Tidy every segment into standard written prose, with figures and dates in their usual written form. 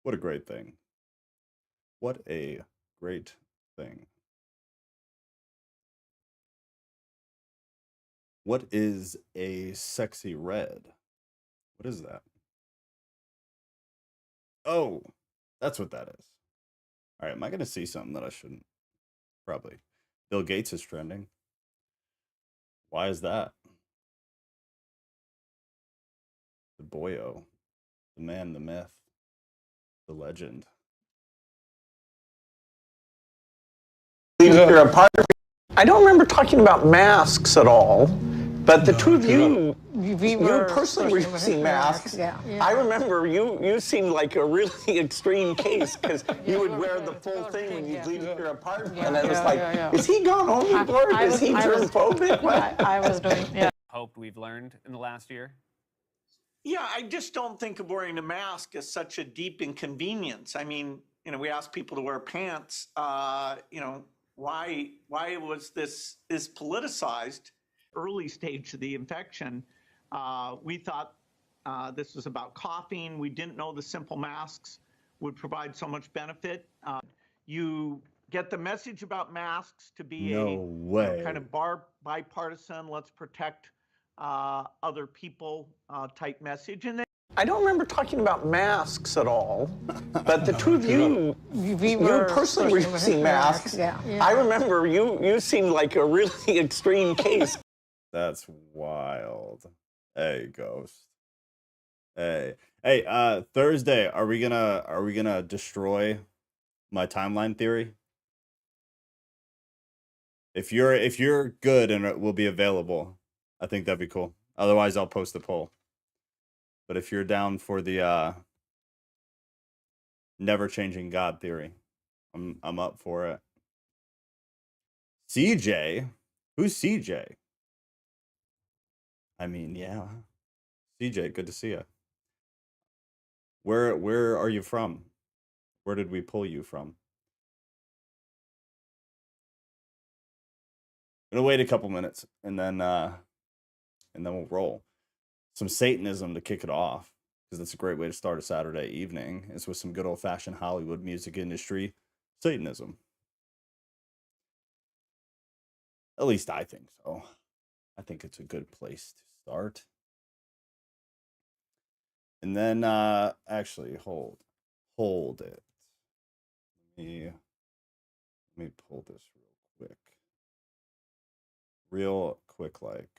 What a great thing. What a great thing. What is a sexy red? What is that? Oh, that's what that is. All right, am I going to see something that I shouldn't? Probably. Bill Gates is trending. Why is that? The boyo, the man, the myth, the legend. You're a part of it. I don't remember talking about masks at all, but the two of you, you personally were using masks. Yeah. I remember you seemed like a really extreme case because you would wear the full thing when you'd leave your apartment. And I was like, is he gone overboard? Is he germphobic? I was doing, yeah. Hope we've learned in the last year? Yeah, I just don't think of wearing a mask as such a deep inconvenience. I mean, we ask people to wear pants, why was this is politicized? Early stage of the infection, we thought this was about coughing. We didn't know the simple masks would provide so much benefit. You get the message about masks to be kind of bipartisan, let's protect other people type message. And then I don't remember talking about masks at all, but the two of you, you personally were using masks. Yeah. I remember you seemed like a really extreme case. That's wild. Hey, Ghost. Hey, Thursday, are we gonna destroy my timeline theory? If you're good and it will be available, I think that'd be cool. Otherwise, I'll post the poll. But if you're down for the never changing God theory, I'm up for it. CJ, who's CJ? I mean, yeah, CJ, good to see you. Where are you from? Where did we pull you from? I'm gonna wait a couple minutes and then we'll roll. Some Satanism to kick it off, because that's a great way to start a Saturday evening, is with some good old-fashioned Hollywood music industry Satanism. At least I think so. I think it's a good place to start. And then actually hold it. Let me pull this real quick like.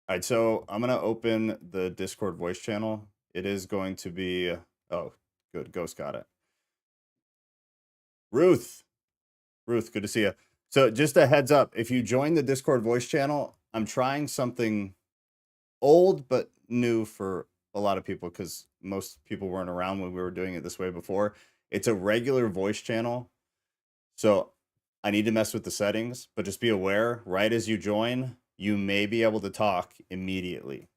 All right, so I'm going to open the Discord voice channel. It is going to be, oh, good, Ghost got it. Ruth, good to see you. So just a heads up, if you join the Discord voice channel, I'm trying something old but new for a lot of people because most people weren't around when we were doing it this way before. It's a regular voice channel. So I need to mess with the settings, but just be aware, right as you join, you may be able to talk immediately.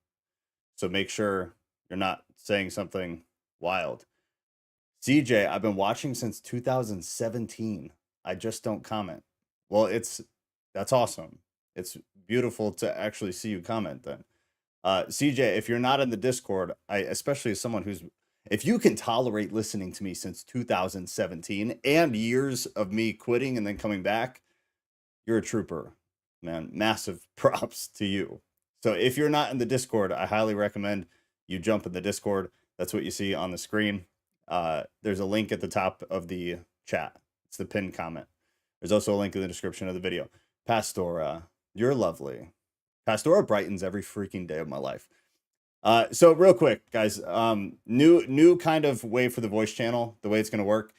So make sure you're not saying something wild. CJ, I've been watching since 2017. I just don't comment. Well, that's awesome. It's beautiful to actually see you comment then. CJ, if you're not in the Discord, especially as someone if you can tolerate listening to me since 2017 and years of me quitting and then coming back, you're a trooper, man. Massive props to you. So if you're not in the Discord, I highly recommend you jump in the Discord. That's what you see on the screen. There's a link at the top of the chat. It's the pinned comment. There's also a link in the description of the video. Pastora, you're lovely. Pastora brightens every freaking day of my life. So real quick, guys, new kind of way for the voice channel, the way it's going to work.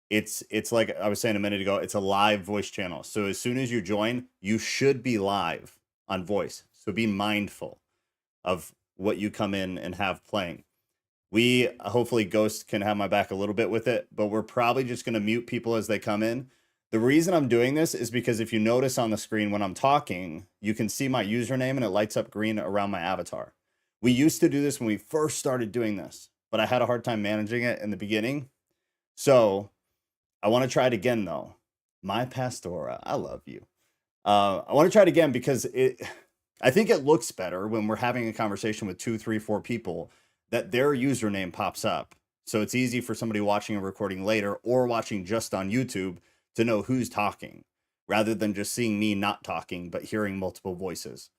It's like I was saying a minute ago, it's a live voice channel. So as soon as you join, you should be live on voice. So be mindful of what you come in and have playing. We hopefully Ghost can have my back a little bit with it, but we're probably just going to mute people as they come in. The reason I'm doing this is because if you notice on the screen when I'm talking, you can see my username and it lights up green around my avatar. We used to do this when we first started doing this, but I had a hard time managing it in the beginning. So I want to try it again though. My Pastora, I love you. I want to try it again because I think it looks better when we're having a conversation with 2, 3, 4 people that their username pops up. So it's easy for somebody watching a recording later or watching just on YouTube to know who's talking rather than just seeing me not talking, but hearing multiple voices.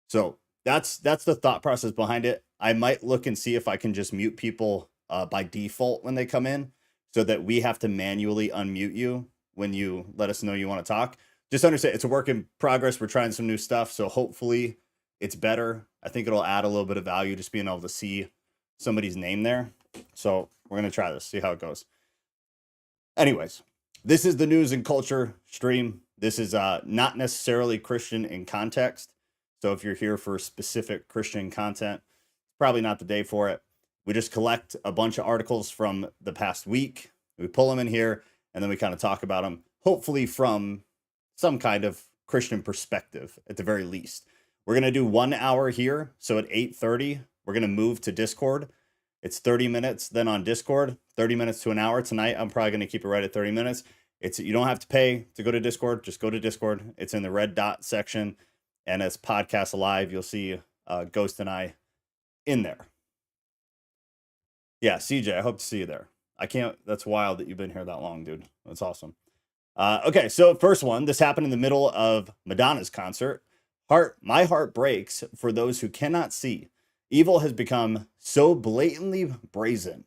So that's the thought process behind it. I might look and see if I can just mute people by default when they come in so that we have to manually unmute you when you let us know you want to talk. Just understand it's a work in progress. We're trying some new stuff. So hopefully it's better. I think it'll add a little bit of value just being able to see somebody's name there. So we're going to try this, see how it goes. Anyways, this is the news and culture stream. This is not necessarily Christian in context. So if you're here for specific Christian content, probably not the day for it. We just collect a bunch of articles from the past week. We pull them in here and then we kind of talk about them, hopefully from some kind of Christian perspective at the very least. We're going to do 1 hour here. So at 8:30, we're going to move to Discord. It's 30 minutes then on Discord, 30 minutes to an hour. Tonight, I'm probably going to keep it right at 30 minutes. You don't have to pay to go to Discord. Just go to Discord. It's in the red dot section. And as podcast live, you'll see Ghost and I in there. Yeah, CJ, I hope to see you there. That's wild that you've been here that long, dude. That's awesome. Okay, so first one, this happened in the middle of Madonna's concert. My heart breaks for those who cannot see. Evil has become so blatantly brazen.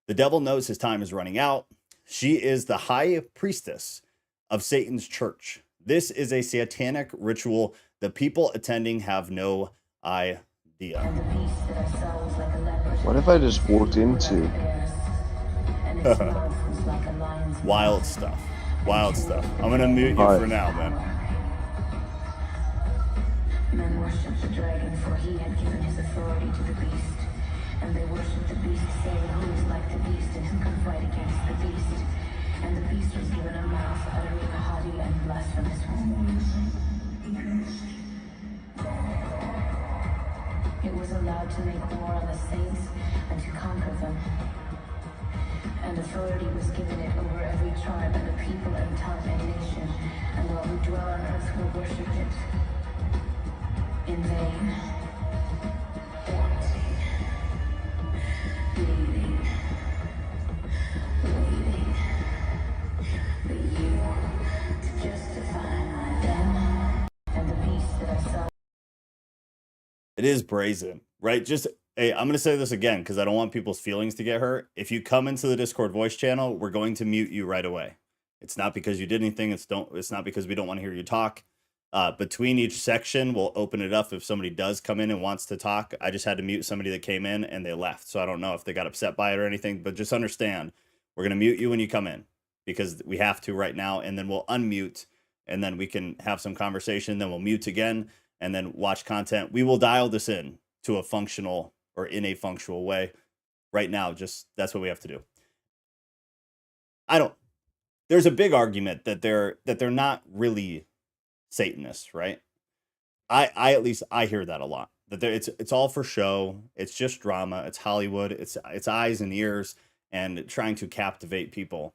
The devil knows his time is running out. She is the high priestess of Satan's church. This is a satanic ritual. The people attending have no idea. What if I just walked into? Wild stuff. Wild stuff. I'm going to mute you for now, man. Men worshipped the dragon, for he had given his authority to the beast. And they worshipped the beast, saying, who is like the beast, and who can fight against the beast? And the beast was given a mouth, uttering haughty and blasphemous words. It was allowed to make war on the saints and to conquer them. And authority was given it over every tribe and a people and tongue and nation, and all who dwell on earth will worship it. In vain, wanting, bleeding, waiting for you to justify them and the beast that I saw. It is brazen, right? Hey, I'm going to say this again because I don't want people's feelings to get hurt. If you come into the Discord voice channel, we're going to mute you right away. It's not because you did anything. It's not because we don't want to hear you talk. Between each section, we'll open it up if somebody does come in and wants to talk. I just had to mute somebody that came in and they left. So I don't know if they got upset by it or anything, but just understand we're going to mute you when you come in because we have to right now. And then we'll unmute and then we can have some conversation. Then we'll mute again and then watch content. We will dial this in to a functional or in a functional way right now. Just that's what we have to do. There's a big argument that they're not really Satanists, right? I at least I hear that a lot. That it's all for show. It's just drama. It's Hollywood. It's eyes and ears and trying to captivate people.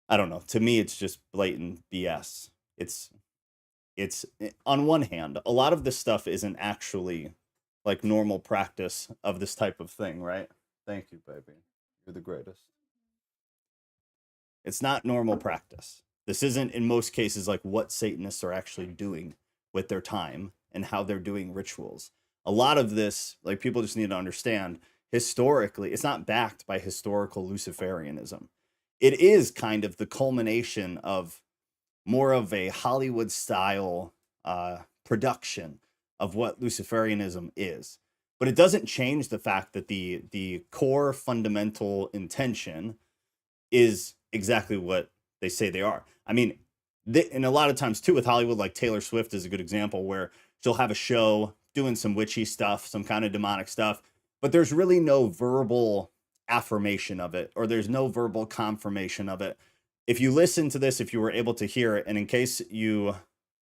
I don't know. To me, it's just blatant BS. It's on one hand, a lot of this stuff isn't actually like normal practice of this type of thing, right? Thank you, baby. You're the greatest. It's not normal practice. This isn't, in most cases, like what Satanists are actually doing with their time and how they're doing rituals. A lot of this, like people just need to understand, historically, it's not backed by historical Luciferianism. It is kind of the culmination of more of a Hollywood style production of what Luciferianism is. But it doesn't change the fact that the core fundamental intention is exactly what they say they are. I mean, and a lot of times too with Hollywood, like Taylor Swift is a good example where she'll have a show doing some witchy stuff, some kind of demonic stuff, but there's really no verbal affirmation of it, or there's no verbal confirmation of it. If you listen to this, if you were able to hear it, and in case you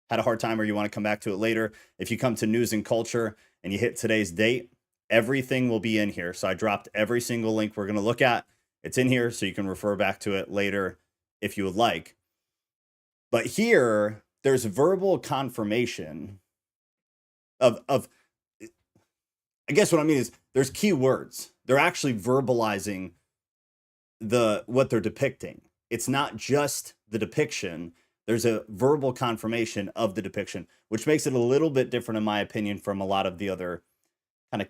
had a hard time or you want to come back to it later, if you come to news and culture and you hit today's date, everything will be in here. So I dropped every single link we're going to look at. It's in here so you can refer back to it later if you would like. But here, there's verbal confirmation of I guess what I mean is there's key words. They're actually verbalizing what they're depicting. It's not just the depiction. There's a verbal confirmation of the depiction, which makes it a little bit different, in my opinion, from a lot of the other kind of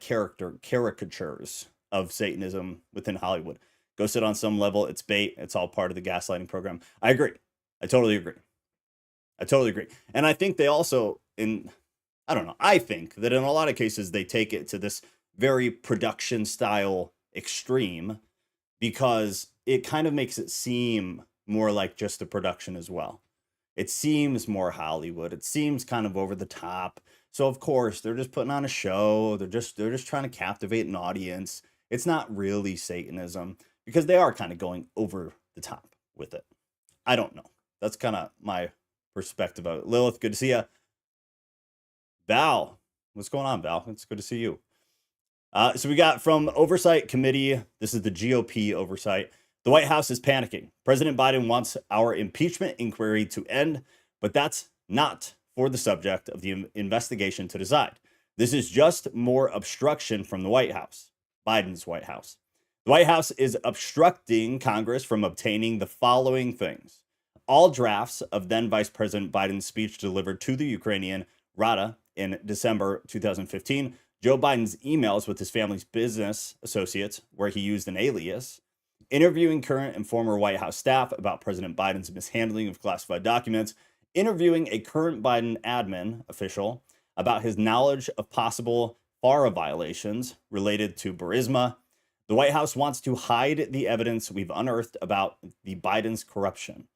caricatures of Satanism within Hollywood. Go sit on some level. It's bait. It's all part of the gaslighting program. I agree. I totally agree. And I think they also, I don't know, I think that in a lot of cases, they take it to this very production style extreme because it kind of makes it seem more like just a production as well. It seems more Hollywood. It seems kind of over the top. So of course they're just putting on a show. They're just trying to captivate an audience. It's not really Satanism because they are kind of going over the top with it. I don't know. That's kind of my perspective of it. Lilith, good to see you. Val, what's going on, Val? It's good to see you. So we got from Oversight Committee. This is the GOP oversight. The White House is panicking. President Biden wants our impeachment inquiry to end, but that's not for the subject of the investigation to decide. This is just more obstruction from the White House, Biden's White House. The White House is obstructing Congress from obtaining the following things. All drafts of then Vice President Biden's speech delivered to the Ukrainian Rada in December 2015, Joe Biden's emails with his family's business associates, where he used an alias, interviewing current and former White House staff about President Biden's mishandling of classified documents, interviewing a current Biden admin official about his knowledge of possible FARA violations related to Burisma. The White House wants to hide the evidence we've unearthed about the Biden's corruption.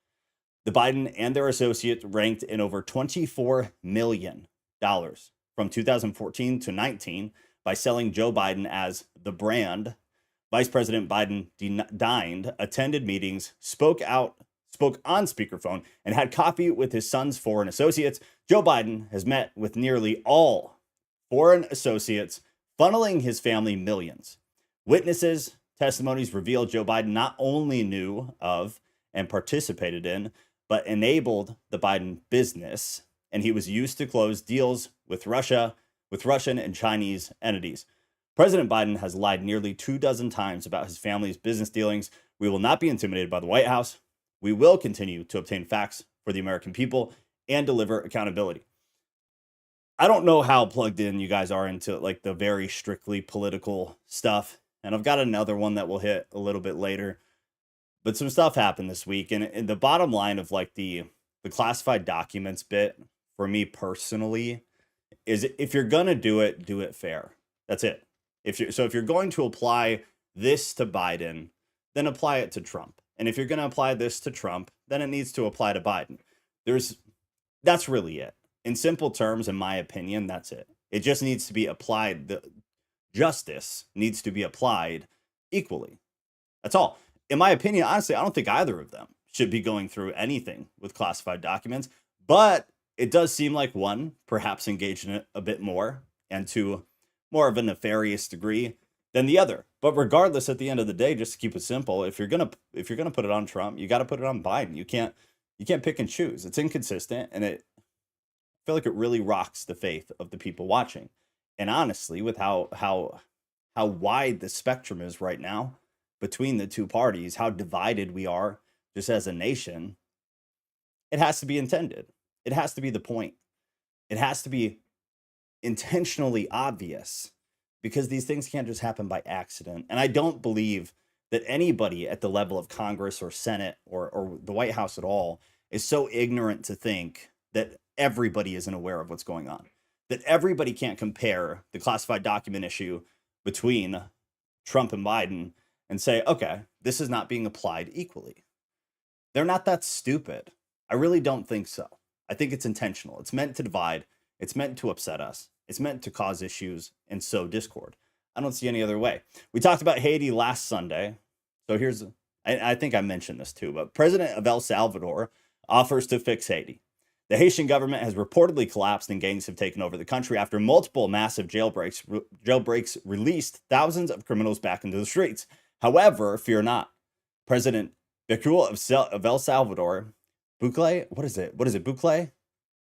The Biden and their associates ranked in over $24 million from 2014 to 19 by selling Joe Biden as the brand. Vice President Biden dined, attended meetings, spoke on speakerphone, and had coffee with his son's foreign associates. Joe Biden has met with nearly all foreign associates, funneling his family millions. Witnesses' testimonies reveal Joe Biden not only knew of and participated in, but enabled the Biden business, and he was used to close deals with Russia, with Russian and Chinese entities. President Biden has lied nearly 24 times about his family's business dealings. We will not be intimidated by the White House. We will continue to obtain facts for the American people and deliver accountability. I don't know how plugged in you guys are into like the very strictly political stuff. And I've got another one that we'll hit a little bit later. But some stuff happened this week. And the bottom line of like the classified documents bit for me personally is if you're going to do it fair. That's it. If you're going to apply this to Biden, then apply it to Trump. And if you're going to apply this to Trump, then it needs to apply to Biden. That's really it. In simple terms, in my opinion, that's it. It just needs to be applied. The justice needs to be applied equally. That's all. In my opinion, honestly, I don't think either of them should be going through anything with classified documents. But it does seem like one perhaps engaged in it a bit more and to more of a nefarious degree than the other. But regardless, at the end of the day, just to keep it simple, if you're gonna put it on Trump, you got to put it on Biden. You can't pick and choose. It's inconsistent, and I feel like it really rocks the faith of the people watching. And honestly, with how wide the spectrum is right now between the two parties, how divided we are just as a nation, it has to be intended. It has to be the point. It has to be intentionally obvious because these things can't just happen by accident. And I don't believe that anybody at the level of Congress or Senate or the White House at all is so ignorant to think that everybody isn't aware of what's going on, that everybody can't compare the classified document issue between Trump and Biden and say, okay, this is not being applied equally. They're not that stupid. I really don't think so. I think it's intentional. It's meant to divide. It's meant to upset us. It's meant to cause issues and sow discord. I don't see any other way. We talked about Haiti last Sunday. So I think I mentioned this too, but President of El Salvador offers to fix Haiti. The Haitian government has reportedly collapsed and gangs have taken over the country after multiple massive jailbreaks released thousands of criminals back into the streets. However, fear not. President Bukele of El Salvador, Bukele, what is it? Bukele,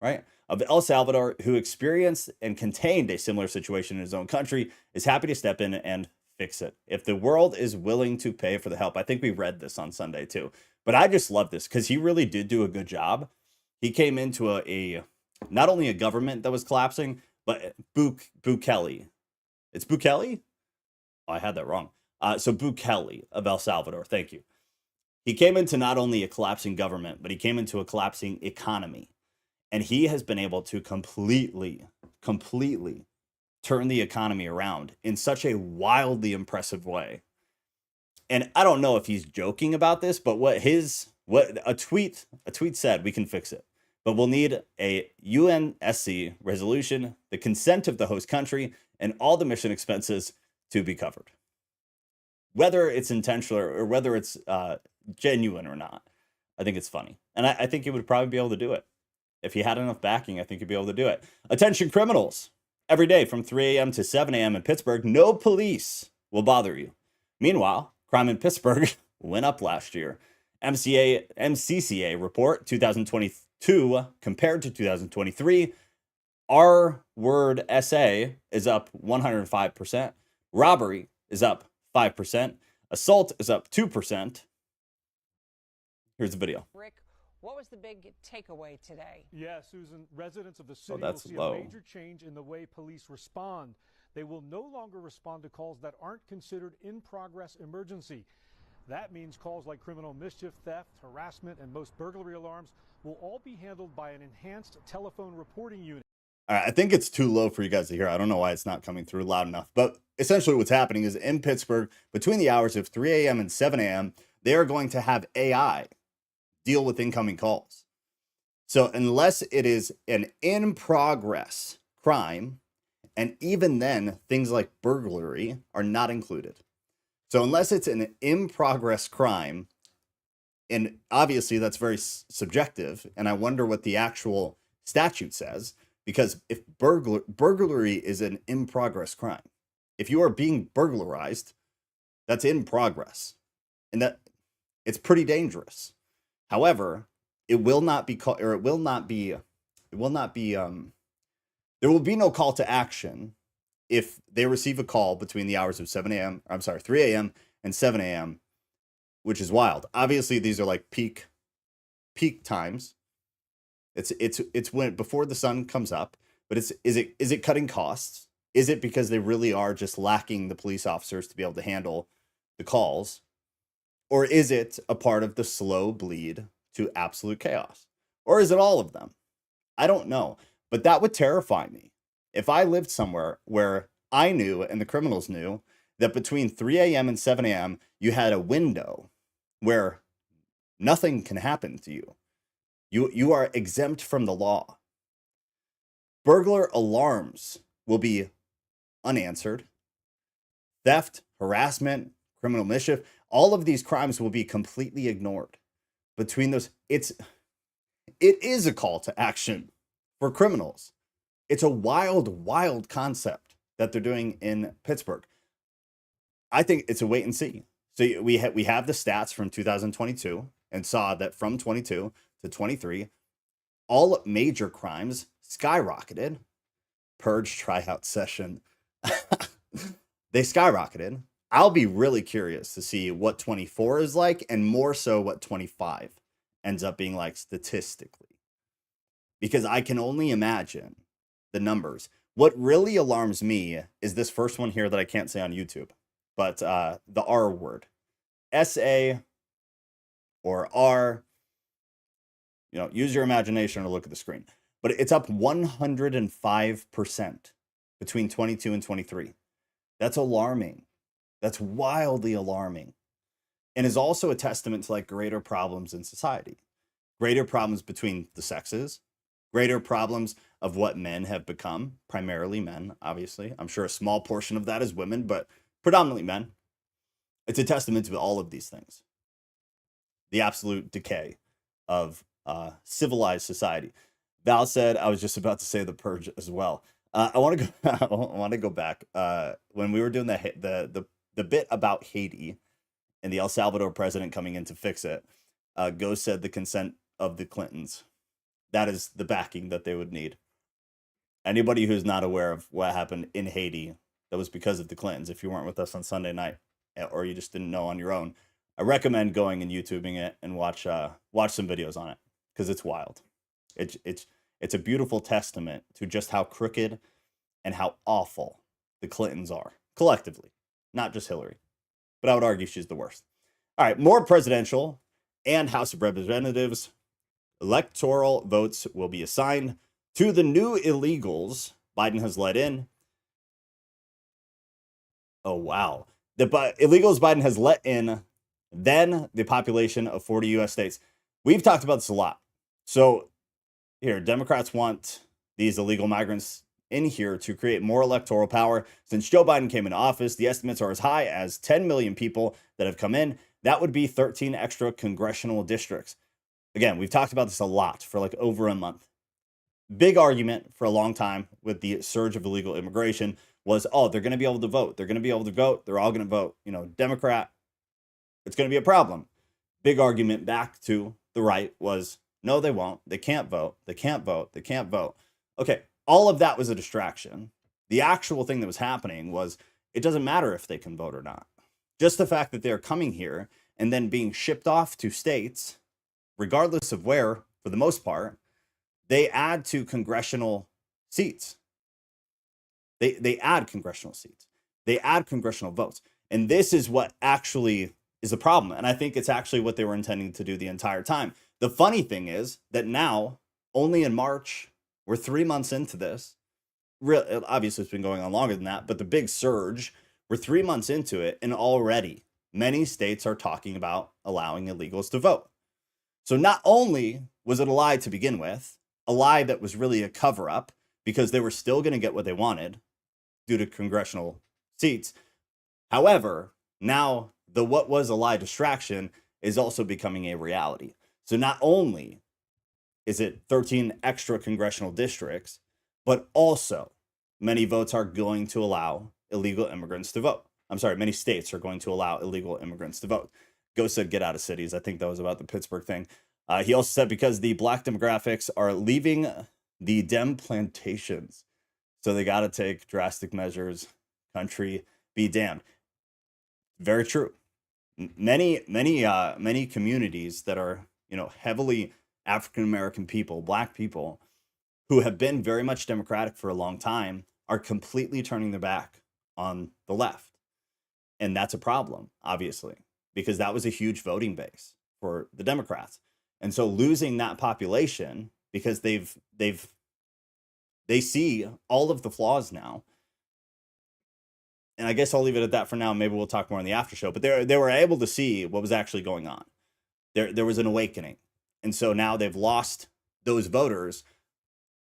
right? of El Salvador, who experienced and contained a similar situation in his own country, is happy to step in and fix it. If the world is willing to pay for the help. I think we read this on Sunday too. But I just love this because he really did do a good job. He came into a not only a government that was collapsing, but Bukele. It's Bukele? Oh, I had that wrong. So Bukele of El Salvador. Thank you. He came into not only a collapsing government, but he came into a collapsing economy. And he has been able to completely turn the economy around in such a wildly impressive way. And I don't know if he's joking about this, but what a tweet said, we can fix it. But we'll need a UNSC resolution, the consent of the host country, and all the mission expenses to be covered. Whether it's intentional or whether it's genuine or not, I think it's funny. And I think he would probably be able to do it. If he had enough backing, I think he'd be able to do it. Attention criminals. Every day from 3 a.m. to 7 a.m. in Pittsburgh, no police will bother you. Meanwhile, crime in Pittsburgh went up last year. MCCA report 2022 compared to 2023. R word SA is up 105%. Robbery is up 5%. Assault is up 2%. Here's the video. Rick, what was the big takeaway today? Yeah, Susan, residents of the city will that's see low. a major change in the way police respond. They will no longer respond to calls that aren't considered in-progress emergency. That means calls like criminal mischief, theft, harassment, and most burglary alarms will all be handled by an enhanced telephone reporting unit. All right, I think it's too low for you guys to hear. I don't know why it's not coming through loud enough. But essentially what's happening is in Pittsburgh, between the hours of 3 a.m. and 7 a.m., they are going to have AI deal with incoming calls. So unless it is an in-progress crime, and even then, things like burglary are not included. So unless it's an in-progress crime, and obviously that's very subjective, and I wonder what the actual statute says, because if burglary is an in-progress crime, if you are being burglarized, that's in progress, and that it's pretty dangerous. However, it will not be called, or it will not be, there will be no call to action if they receive a call between the hours of 3 a.m. and 7 a.m., which is wild. Obviously, these are like peak times. It's when before the sun comes up, but is it cutting costs? Is it because they really are just lacking the police officers to be able to handle the calls? Or is it a part of the slow bleed to absolute chaos? Or is it all of them? I don't know, but that would terrify me. If I lived somewhere where I knew and the criminals knew that between 3 a.m. and 7 a.m. you had a window where nothing can happen to you. You are exempt from the law. Burglar alarms will be unanswered. Theft, harassment, criminal mischief, all of these crimes will be completely ignored. Between those, it is a call to action for criminals. It's a wild concept that they're doing in Pittsburgh. I think it's a wait and see. So we have the stats from 2022 and saw that from 22 to 23, all major crimes skyrocketed. Purge tryout session. They skyrocketed. I'll be really curious to see what 24 is like, and more so what 25 ends up being like statistically. Because I can only imagine the numbers. What really alarms me is this first one here that I can't say on YouTube, but the R word. SA or R, use your imagination or look at the screen. But it's up 105% between 22 and 23. That's alarming. That's wildly alarming. And is also a testament to like greater problems in society. Greater problems between the sexes. Greater problems of what men have become. Primarily men, obviously. I'm sure a small portion of that is women, but predominantly men. It's a testament to all of these things. The absolute decay of civilized society. Val said, I was just about to say the purge as well. I want to go back. When we were doing the bit about Haiti and the El Salvador president coming in to fix it, Go said the consent of the Clintons. that is the backing that they would need. Anybody who's not aware of what happened in Haiti, that was because of the Clintons. If you weren't with us on Sunday night, or you just didn't know on your own, I recommend going and YouTubing it and watch some videos on it, because it's wild. It's a beautiful testament to just how crooked and how awful the Clintons are collectively, not just Hillary. But I would argue she's the worst. All right, more presidential and House of Representatives electoral votes will be assigned to the new illegals Biden has let in. Oh, wow. The illegals Biden has let in than the population of 40 U.S. states. We've talked about this a lot. So here, Democrats want these illegal migrants in here to create more electoral power. Since Joe Biden came into office, the estimates are as high as 10 million people that have come in. That would be 13 extra congressional districts. Again, we've talked about this a lot for like over a month. Big argument for a long time with the surge of illegal immigration was, oh, they're going to be able to vote. They're going to be able to vote. They're all going to vote. You know, Democrat, it's going to be a problem. Big argument back to the right was, no, they won't. They can't vote. They can't vote. They can't vote. Okay, all of that was a distraction. The actual thing that was happening was it doesn't matter if they can vote or not. Just the fact that they're coming here and then being shipped off to states, regardless of where, for the most part, they add to congressional seats. They add congressional seats. They add congressional votes. And this is what actually is the problem. And I think it's actually what they were intending to do the entire time. The funny thing is that now, only in March, we're 3 months into this. Obviously, it's been going on longer than that, but the big surge, we're 3 months into it, and already many states are talking about allowing illegals to vote. So not only was it a lie to begin with, a lie that was really a cover-up because they were still going to get what they wanted due to congressional seats. However, now the what was a lie distraction is also becoming a reality. So not only is it 13 extra congressional districts, but also many votes are going to allow illegal immigrants to vote. I'm sorry, many states are going to allow illegal immigrants to vote. Go said get out of cities. I think that was about the Pittsburgh thing. He also said because the black demographics are leaving the Dem plantations, so they got to take drastic measures. Country be damned. Very true. Many communities that are, heavily African American people, black people, who have been very much Democratic for a long time, are completely turning their back on the left, and that's a problem, obviously, because that was a huge voting base for the Democrats. And so losing that population because they see all of the flaws now. And I guess I'll leave it at that for now. Maybe we'll talk more in the after show, but they were able to see what was actually going on. There was an awakening. And so now they've lost those voters.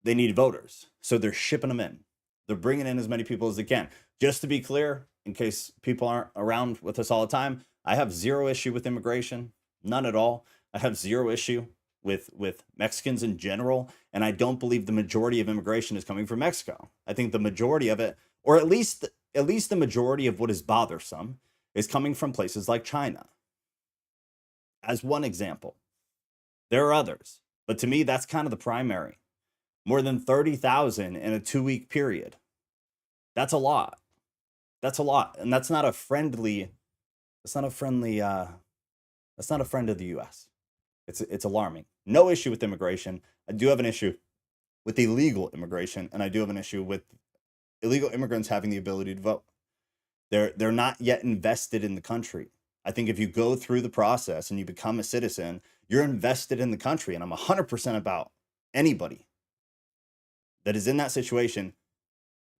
They need voters. So they're shipping them in. They're bringing in as many people as they can. Just to be clear, in case people aren't around with us all the time, I have zero issue with immigration. None at all. I have zero issue with Mexicans in general. And I don't believe the majority of immigration is coming from Mexico. I think the majority of it, or at least the majority of what is bothersome, is coming from places like China. As one example. There are others, but to me, that's kind of the primary. More than 30,000 in a 2-week period. That's a lot. That's a lot. And that's not a friend of the U.S. It's alarming. No issue with immigration. I do have an issue with illegal immigration, and I do have an issue with illegal immigrants having the ability to vote. They're not yet invested in the country. I think if you go through the process and you become a citizen, you're invested in the country. And I'm 100% about anybody that is in that situation,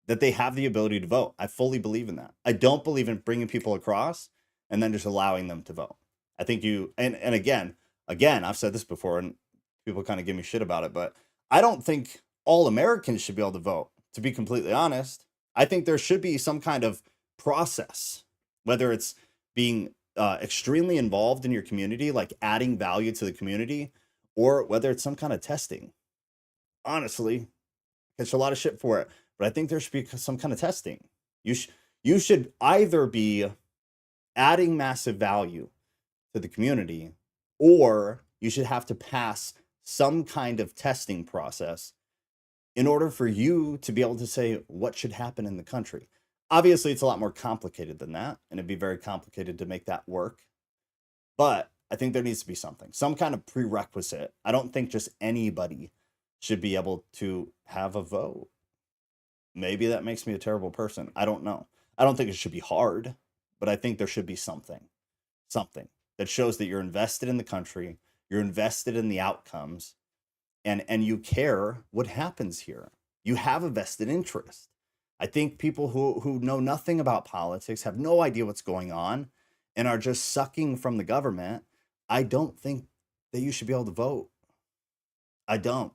that they have the ability to vote. I fully believe in that. I don't believe in bringing people across and then just allowing them to vote. I think and again, I've said this before and people kind of give me shit about it, but I don't think all Americans should be able to vote, to be completely honest. I think there should be some kind of process, whether it's being extremely involved in your community, like adding value to the community, or whether it's some kind of testing. Honestly, catch a lot of shit for it, but I think there should be some kind of testing. You should either be adding massive value to the community, or you should have to pass some kind of testing process in order for you to be able to say what should happen in the country. Obviously, it's a lot more complicated than that, and it'd be very complicated to make that work. But I think there needs to be something, some kind of prerequisite. I don't think just anybody should be able to have a vote. Maybe that makes me a terrible person. I don't know. I don't think it should be hard, but I think there should be something that shows that you're invested in the country, you're invested in the outcomes, and you care what happens here. You have a vested interest. I think people who know nothing about politics, have no idea what's going on, and are just sucking from the government, I don't think that you should be able to vote. I don't.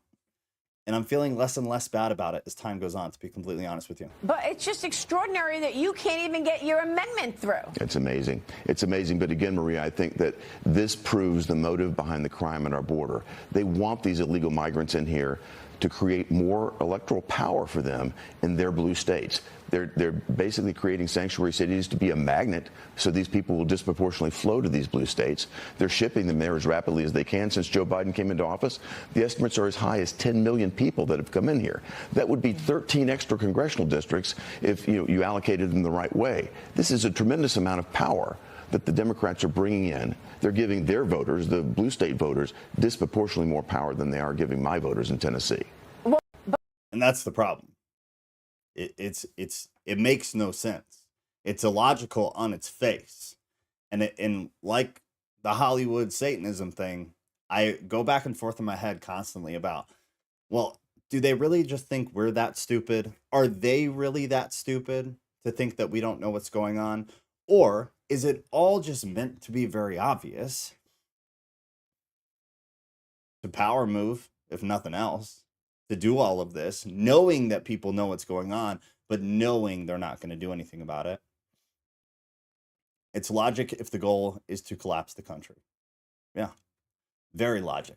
And I'm feeling less and less bad about it as time goes on, to be completely honest with you. But it's just extraordinary that you can't even get your amendment through. It's amazing. It's amazing. But again, Maria, I think that this proves the motive behind the crime at our border. They want these illegal migrants in here to create more electoral power for them in their blue states. They're basically creating sanctuary cities to be a magnet, so these people will disproportionately flow to these blue states. They're shipping them there as rapidly as they can. Since Joe Biden came into office, the estimates are as high as 10 million people that have come in here. That would be 13 extra congressional districts if you allocated them the right way. This is a tremendous amount of power that the Democrats are bringing in. They're giving their voters, the blue state voters, disproportionately more power than they are giving my voters in Tennessee. And that's the problem. It makes no sense. It's illogical on its face. And like the Hollywood Satanism thing, I go back and forth in my head constantly about, well, do they really just think we're that stupid? Are they really that stupid to think that we don't know what's going on? Or is it all just meant to be very obvious? To power move, if nothing else, to do all of this, knowing that people know what's going on, but knowing they're not going to do anything about it. It's logic if the goal is to collapse the country. Yeah, very logic.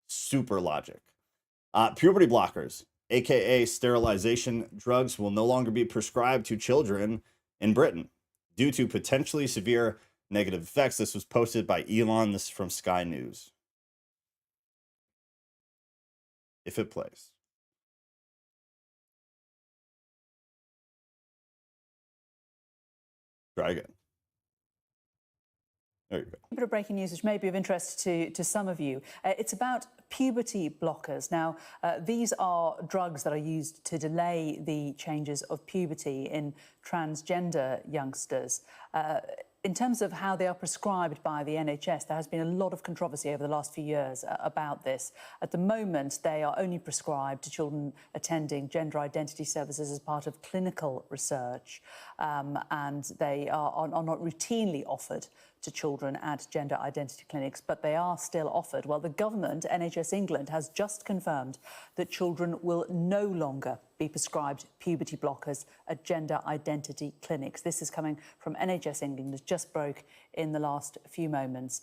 Super logic. Puberty blockers, aka sterilization drugs, will no longer be prescribed to children in Britain due to potentially severe negative effects. This was posted by Elon. This is from Sky News. If it plays. Try again. There you go. A bit of breaking news which may be of interest to some of you. It's about puberty blockers. Now, these are drugs that are used to delay the changes of puberty in transgender youngsters. In terms of how they are prescribed by the NHS, there has been a lot of controversy over the last few years about this. At the moment, they are only prescribed to children attending gender identity services as part of clinical research, and they are not routinely offered to children at gender identity clinics, but they are still offered. Well, the government, NHS England, has just confirmed that children will no longer be prescribed puberty blockers at gender identity clinics. This is coming from NHS England. It just broke in the last few moments.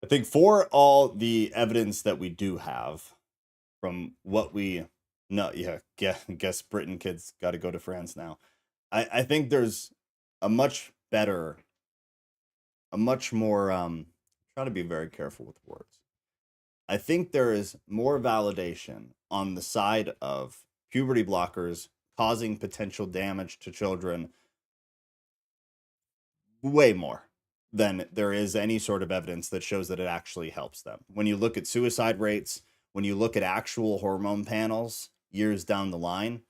I think for all the evidence that we do have from what we know, guess Britain kids got to go to France now. I think there's a much more, try to be very careful with words. I think there is more validation on the side of puberty blockers causing potential damage to children, way more than there is any sort of evidence that shows that it actually helps them. When you look at suicide rates, when you look at actual hormone panels years down the line,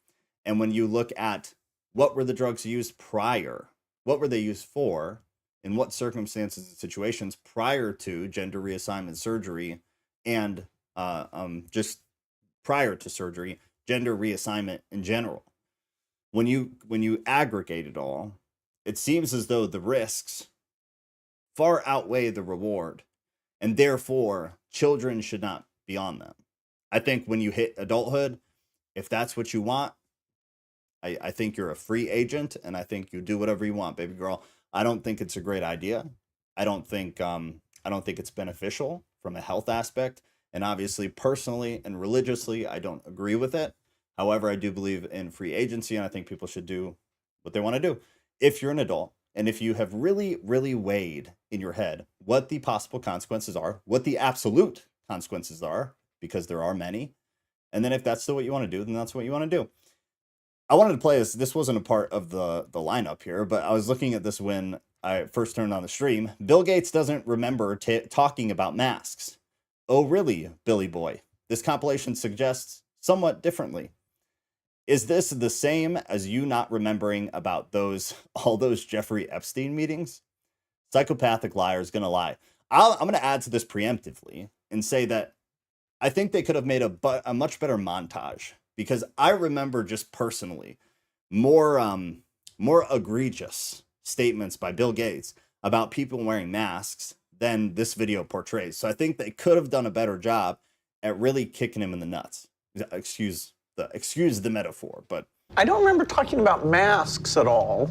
and when you look at what were the drugs used prior, what were they used for, in what circumstances and situations prior to gender reassignment surgery, and just prior to surgery, gender reassignment in general. When you aggregate it all, it seems as though the risks far outweigh the reward, and therefore children should not be on them. I think when you hit adulthood, if that's what you want, I think you're a free agent, and I think you do whatever you want, baby girl. I don't think it's a great idea. I don't think it's beneficial from a health aspect, and obviously personally and religiously, I don't agree with it. However, I do believe in free agency, and I think people should do what they want to do. If you're an adult And if you have really, really weighed in your head what the possible consequences are, what the absolute consequences are, because there are many, and then if that's what you want to do, then that's what you want to do. I wanted to play this. This wasn't a part of the lineup here, but I was looking at this when I first turned on the stream. Bill Gates doesn't remember talking about masks. Oh, really, Billy boy? This compilation suggests somewhat differently. Is this the same as you not remembering about all those Jeffrey Epstein meetings? Psychopathic liar is going to lie. I'm going to add to this preemptively and say that I think they could have made a much better montage, because I remember just personally more egregious statements by Bill Gates about people wearing masks than this video portrays. So I think they could have done a better job at really kicking him in the nuts. Excuse the metaphor, but I don't remember talking about masks at all.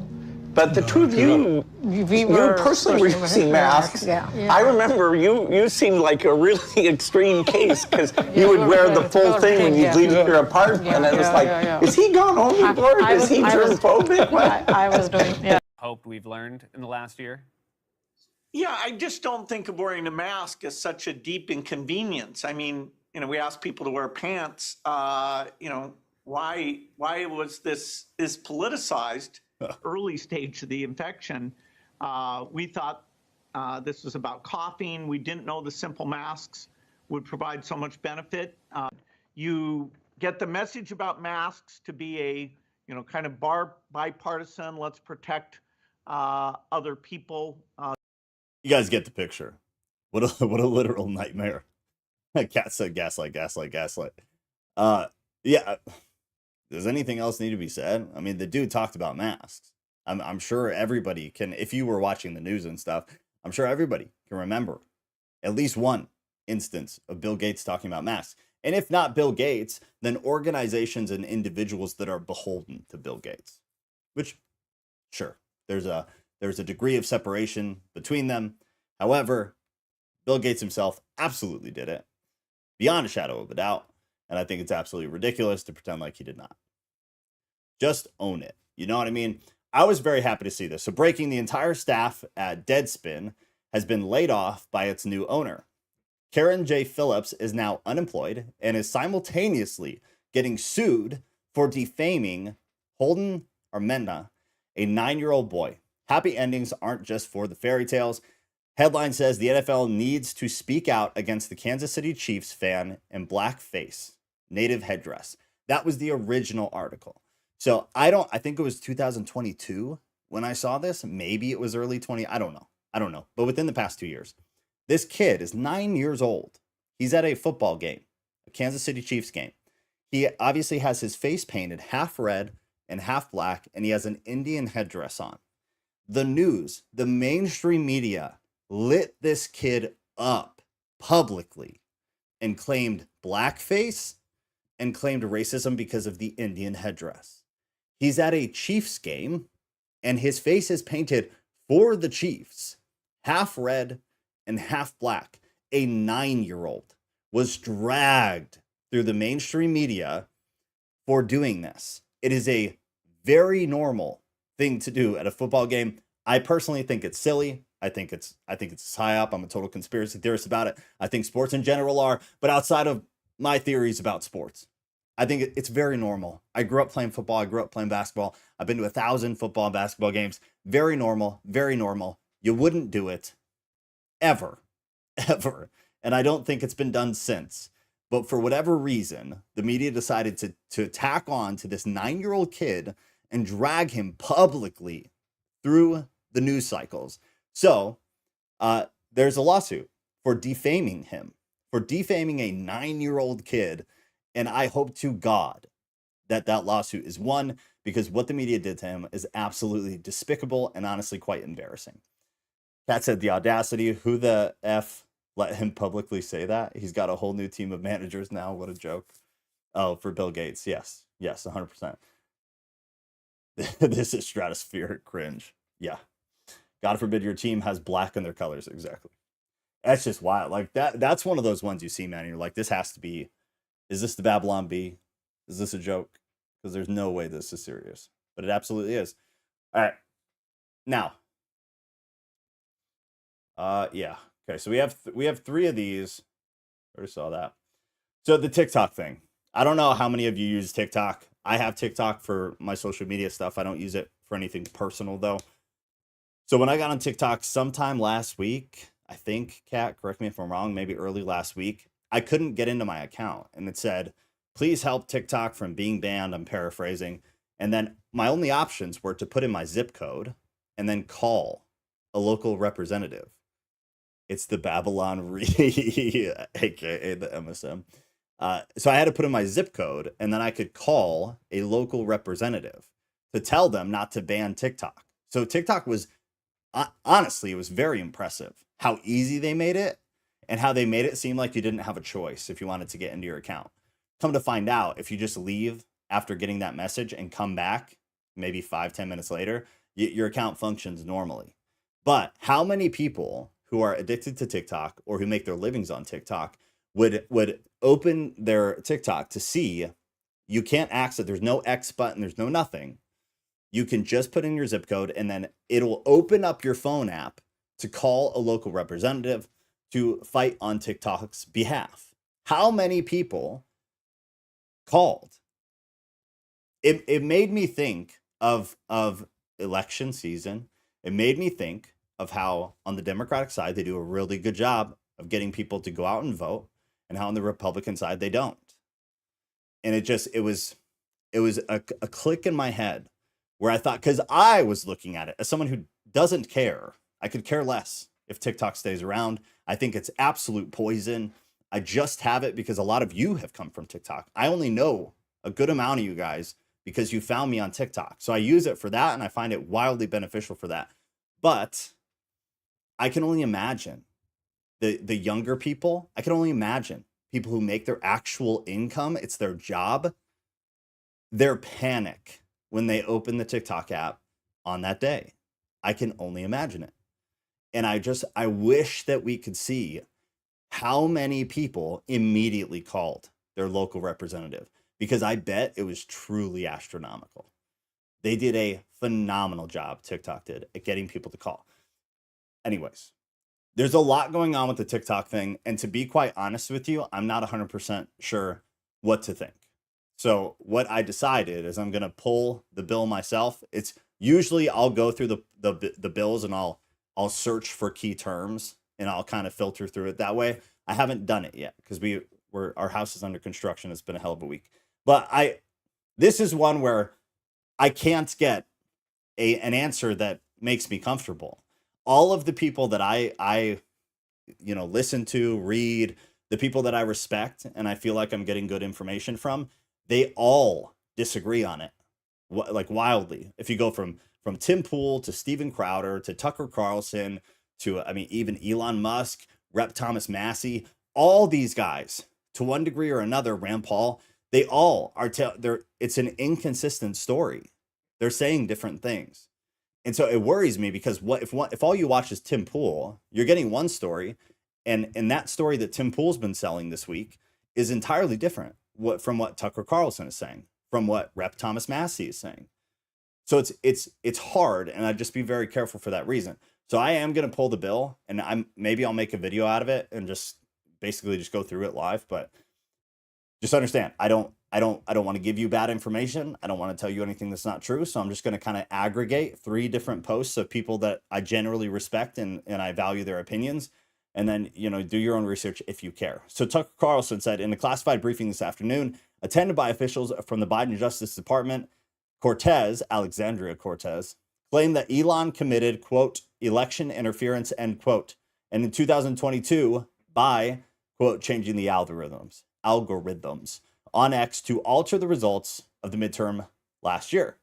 But the two of you personally were using masks. Yeah. I remember you seemed like a really extreme case, because you would wear the full thing when you'd leave your apartment. And it was like, is he gone overboard? Is he germphobic? I was doing, yeah. Hope we've learned in the last year? Yeah, I just don't think of wearing a mask as such a deep inconvenience. I mean, we ask people to wear pants. Why was this politicized? Early stage of the infection, we thought this was about coughing. We didn't know the simple masks would provide so much benefit. You get the message about masks to be a kind of bipartisan. Let's protect other people. you guys get the picture. What a literal nightmare. Cat said gaslight. Yeah. Does anything else need to be said? I mean, the dude talked about masks. I'm sure everybody can, if you were watching the news and stuff, I'm sure everybody can remember at least one instance of Bill Gates talking about masks. And if not Bill Gates, then organizations and individuals that are beholden to Bill Gates. Which, sure, there's a degree of separation between them. However, Bill Gates himself absolutely did it, beyond a shadow of a doubt. And I think it's absolutely ridiculous to pretend like he did not. Just own it. You know what I mean? I was very happy to see this. So breaking, the entire staff at Deadspin has been laid off by its new owner. Karen J. Phillips is now unemployed and is simultaneously getting sued for defaming Holden Armenda, a 9-year-old boy. Happy endings aren't just for the fairy tales. Headline says the NFL needs to speak out against the Kansas City Chiefs fan in blackface, native headdress. That was the original article. So I think it was 2022 when I saw this. Maybe it was early 20. I don't know. But within the past 2 years, this kid is 9 years old. He's at a football game, a Kansas City Chiefs game. He obviously has his face painted half red and half black, and he has an Indian headdress on. The news, the mainstream media, lit this kid up publicly and claimed blackface and claimed racism because of the Indian headdress. He's at a Chiefs game and his face is painted for the Chiefs, half red and half black. A 9-year-old was dragged through the mainstream media for doing this. It is a very normal thing to do at a football game. I personally think it's silly. I think it's a psyop. I'm a total conspiracy theorist about it. I think sports in general are, but outside of my theories about sports, I think it's very normal. I grew up playing football. I grew up playing basketball. I've been to 1,000 football and basketball games. Very normal, very normal. You wouldn't do it ever. And I don't think it's been done since. But for whatever reason, the media decided to tack on to this 9-year-old kid and drag him publicly through the news cycles. So there's a lawsuit for defaming him, for defaming a 9-year-old kid. And I hope to God that lawsuit is won, because what the media did to him is absolutely despicable and honestly quite embarrassing. Kat said the audacity. Who the F let him publicly say that? He's got a whole new team of managers now. What a joke. Oh, for Bill Gates. Yes, 100%. This is stratospheric cringe. Yeah. God forbid your team has black in their colors. Exactly. That's just wild. Like that's one of those ones you see, man. And you're like, this has to be, is this the Babylon Bee? Is this a joke? Because there's no way this is serious, but it absolutely is. All right. Now, Yeah. Okay, so we have three of these. I already saw that. So the TikTok thing. I don't know how many of you use TikTok. I have TikTok for my social media stuff. I don't use it for anything personal though. So when I got on TikTok sometime last week, I think, Kat, correct me if I'm wrong, maybe early last week, I couldn't get into my account and it said, please help TikTok from being banned. I'm paraphrasing. And then my only options were to put in my zip code and then call a local representative. It's the Babylon aka the MSM. So I had to put in my zip code and then I could call a local representative to tell them not to ban TikTok. So TikTok was, honestly, it was very impressive how easy they made it and how they made it seem like you didn't have a choice if you wanted to get into your account. Come to find out, if you just leave after getting that message and come back maybe 5-10 minutes later, your account functions normally. But how many people who are addicted to TikTok or who make their livings on TikTok would open their TikTok to see you can't access, there's no X button, there's no nothing. You can just put in your zip code and then it'll open up your phone app to call a local representative to fight on TikTok's behalf. How many people called? It made me think of election season. It made me think of how on the Democratic side, they do a really good job of getting people to go out and vote, and how on the Republican side, they don't. And it was a click in my head where I thought, because I was looking at it as someone who doesn't care. I could care less if TikTok stays around. I think it's absolute poison. I just have it because a lot of you have come from TikTok. I only know a good amount of you guys because you found me on TikTok. So I use it for that and I find it wildly beneficial for that. But I can only imagine the younger people. I can only imagine people who make their actual income, it's their job, their panic when they open the TikTok app on that day. I can only imagine it. And I wish that we could see how many people immediately called their local representative, because I bet it was truly astronomical. They did a phenomenal job, TikTok did, at getting people to call. Anyways, there's a lot going on with the TikTok thing. And to be quite honest with you, I'm not 100% sure what to think. So what I decided is I'm going to pull the bill myself. It's usually I'll go through the bills and I'll search for key terms and I'll kind of filter through it that way. I haven't done it yet because our house is under construction. It's been a hell of a week. But this is one where I can't get an answer that makes me comfortable. All of the people that I listen to, read, the people that I respect and I feel like I'm getting good information from, they all disagree on it, like wildly. If you go from Tim Pool to Steven Crowder to Tucker Carlson to, even Elon Musk, Rep. Thomas Massey, all these guys, to one degree or another, Rand Paul, they all are, it's an inconsistent story. They're saying different things. And so it worries me because if all you watch is Tim Pool, you're getting one story, and that story that Tim Pool's been selling this week is entirely different from what Tucker Carlson is saying, from what Rep. Thomas Massey is saying. So it's hard, and I'd just be very careful for that reason. So I am going to pull the bill, and maybe I'll make a video out of it and just basically just go through it live. But just understand, I don't want to give you bad information. I don't want to tell you anything that's not true. So I'm just going to kind of aggregate 3 different posts of people that I generally respect and I value their opinions. And then, do your own research if you care. So Tucker Carlson said in a classified briefing this afternoon, attended by officials from the Biden Justice Department, Alexandria Cortez, claimed that Elon committed, quote, election interference, end quote, and in 2022 by, quote, changing the algorithms on X to alter the results of the midterm last year.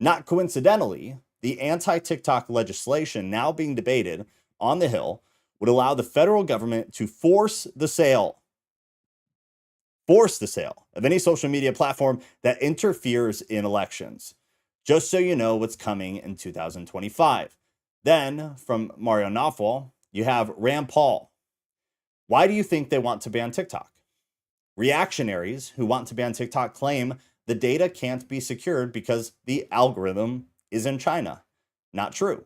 Not coincidentally, the anti-TikTok legislation now being debated on the Hill would allow the federal government to force the sale of any social media platform that interferes in elections. Just so you know what's coming in 2025. Then, from Mario Nawfal, you have Rand Paul. Why do you think they want to ban TikTok? Reactionaries who want to ban TikTok claim the data can't be secured because the algorithm is in China. Not true.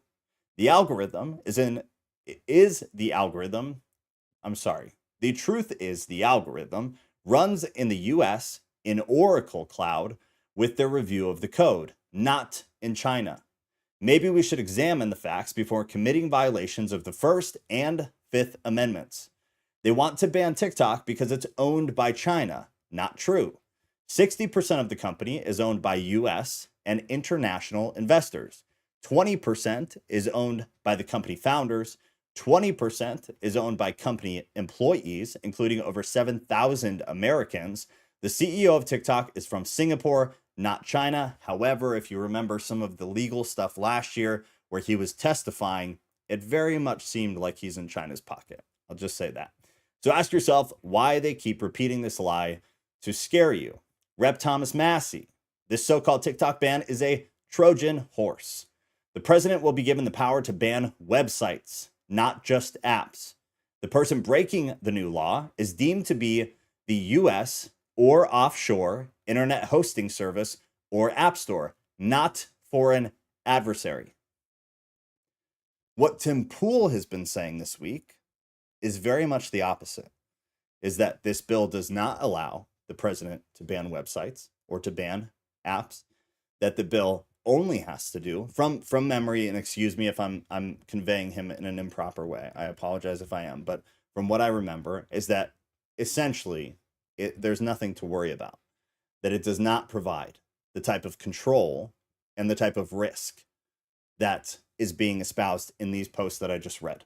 The algorithm is the algorithm, I'm sorry, the truth is the algorithm runs in the US in Oracle Cloud with their review of the code, not in China. Maybe we should examine the facts before committing violations of the First and Fifth Amendments. They want to ban TikTok because it's owned by China. Not true. 60% of the company is owned by US and international investors. 20% is owned by the company founders. 20% is owned by company employees, including over 7,000 Americans. The CEO of TikTok is from Singapore, not China. However, if you remember some of the legal stuff last year where he was testifying, it very much seemed like he's in China's pocket. I'll just say that. So ask yourself why they keep repeating this lie to scare you. Rep. Thomas Massey, this so-called TikTok ban is a Trojan horse. The president will be given the power to ban websites, not just apps. The person breaking the new law is deemed to be the US or offshore internet hosting service or app store, not foreign adversary. What Tim Pool has been saying this week is very much the opposite, is that this bill does not allow the president to ban websites or to ban apps, that the bill only has to do, from memory, and excuse me if I'm conveying him in an improper way, I apologize if I am, but from what I remember is that essentially there's nothing to worry about, that it does not provide the type of control and the type of risk that is being espoused in these posts that I just read.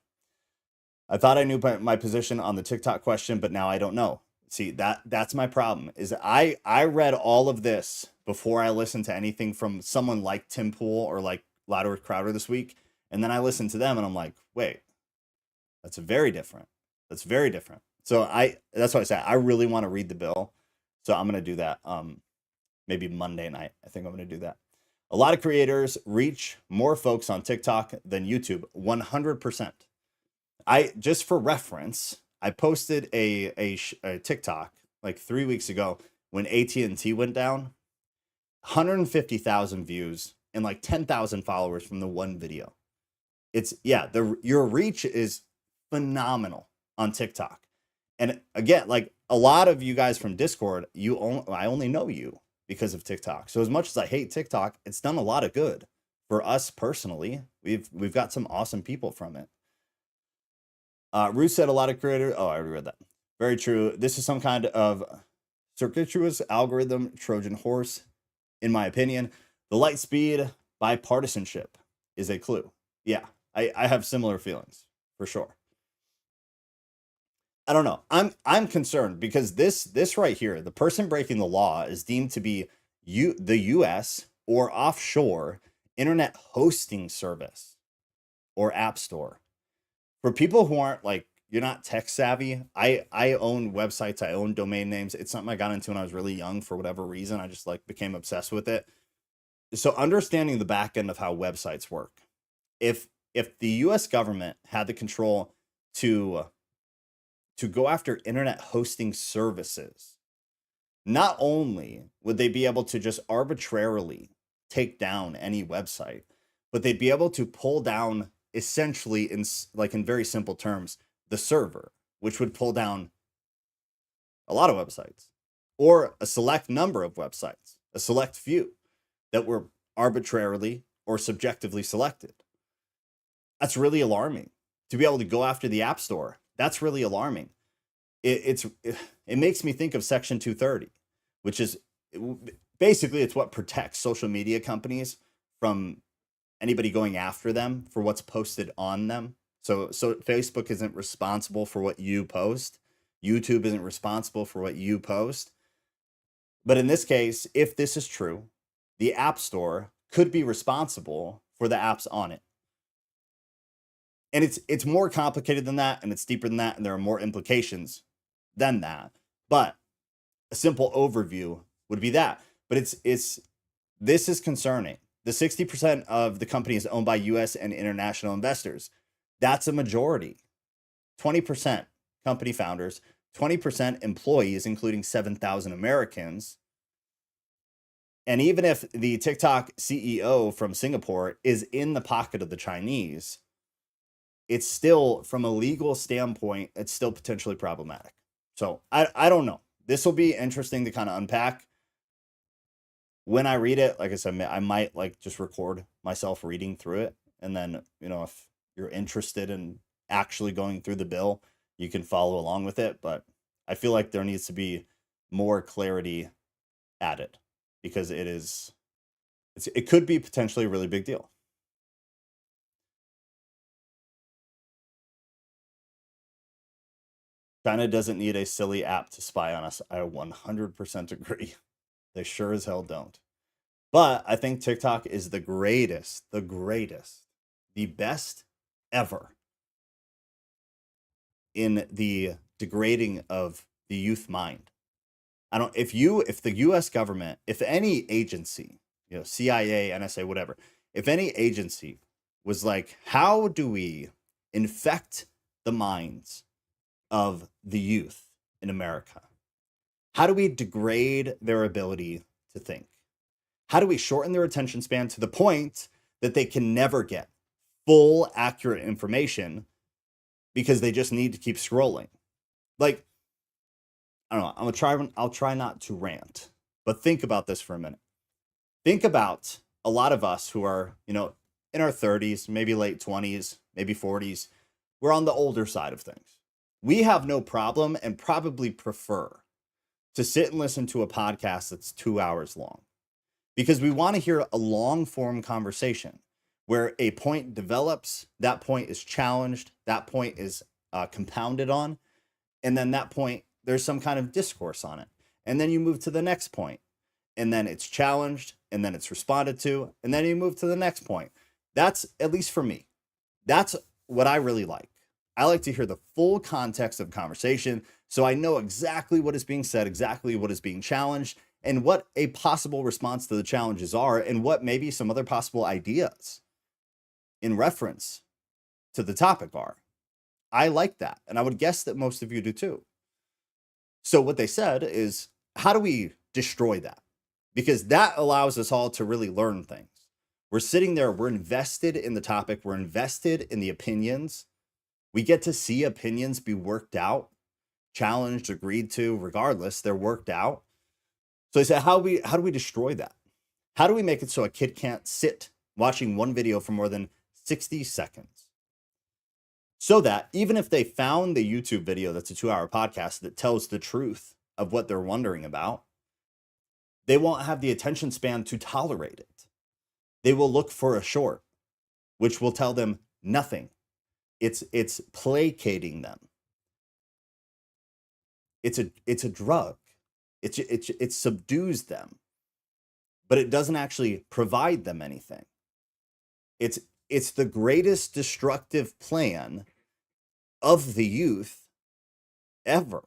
I thought I knew my position on the TikTok question, but now I don't know. See, that's my problem, is I read all of this before I listened to anything from someone like Tim Pool or like Louder with Crowder this week. And then I listened to them and I'm like, wait, that's very different. That's very different. So that's why I said I really want to read the bill. So I'm going to do that maybe Monday night. I think I'm going to do that. A lot of creators reach more folks on TikTok than YouTube, 100%. Just for reference, I posted a TikTok like 3 weeks ago when AT&T went down, 150,000 views and like 10,000 followers from the one video. It's your reach is phenomenal on TikTok. And again, like a lot of you guys from Discord, I only know you because of TikTok. So as much as I hate TikTok, it's done a lot of good for us personally. We've got some awesome people from it. Ruth said a lot of creators. Oh, I already read that. Very true. This is some kind of circuitous algorithm Trojan horse, in my opinion. The light speed bipartisanship is a clue. Yeah, I have similar feelings for sure. I don't know. I'm concerned because this right here, the person breaking the law is deemed to be the US or offshore internet hosting service or app store. For people who aren't like, you're not tech savvy, I own websites, I own domain names. It's something I got into when I was really young for whatever reason. I just like became obsessed with it. So understanding the back end of how websites work. If the US government had the control to go after internet hosting services, not only would they be able to just arbitrarily take down any website, but they'd be able to pull down essentially in very simple terms, the server, which would pull down a lot of websites or a select number of websites, a select few that were arbitrarily or subjectively selected. That's really alarming. To be able to go after the App Store, that's really alarming. It makes me think of Section 230, which is basically it's what protects social media companies from anybody going after them for what's posted on them. So Facebook isn't responsible for what you post. YouTube isn't responsible for what you post. But in this case, if this is true, the App Store could be responsible for the apps on it. And it's more complicated than that, and it's deeper than that, and there are more implications than that. But a simple overview would be that. But this is concerning. The 60% of the company is owned by US and international investors. That's a majority. 20% company founders, 20% employees, including 7,000 Americans. And even if the TikTok CEO from Singapore is in the pocket of the Chinese, it's still, from a legal standpoint, it's still potentially problematic. So I don't know. This will be interesting to kind of unpack. When I read it, like I said, I might like just record myself reading through it. And then, if you're interested in actually going through the bill, you can follow along with it. But I feel like there needs to be more clarity added, because it could be potentially a really big deal. China doesn't need a silly app to spy on us. I 100% agree. They sure as hell don't. But I think TikTok is the greatest, the best ever in the degrading of the youth mind. If the US government, if any agency, CIA, NSA, whatever, if any agency was like, how do we infect the minds of the youth in America? How do we degrade their ability to think? How do we shorten their attention span to the point that they can never get full, accurate information because they just need to keep scrolling? Like, I don't know. I'll try not to rant, but think about this for a minute. Think about a lot of us who are, in our 30s, maybe late 20s, maybe 40s. We're on the older side of things. We have no problem and probably prefer to sit and listen to a podcast that's 2 hours long, because we want to hear a long form conversation where a point develops, that point is challenged, that point is compounded on, and then that point, there's some kind of discourse on it. And then you move to the next point, and then it's challenged, and then it's responded to, and then you move to the next point. That's, at least for me, that's what I really like. I like to hear the full context of conversation, so I know exactly what is being said, exactly what is being challenged, and what a possible response to the challenges are, and what maybe some other possible ideas in reference to the topic are. I like that, and I would guess that most of you do too. So what they said is, how do we destroy that? Because that allows us all to really learn things. We're sitting there, we're invested in the topic, we're invested in the opinions. We get to see opinions be worked out, challenged, agreed to, regardless, they're worked out. So they said, how do we destroy that? How do we make it so a kid can't sit watching one video for more than 60 seconds? So that even if they found the YouTube video that's a 2-hour podcast that tells the truth of what they're wondering about, they won't have the attention span to tolerate it. They will look for a short, which will tell them nothing. It's placating them. It's a drug. It subdues them, but it doesn't actually provide them anything. It's the greatest destructive plan of the youth ever.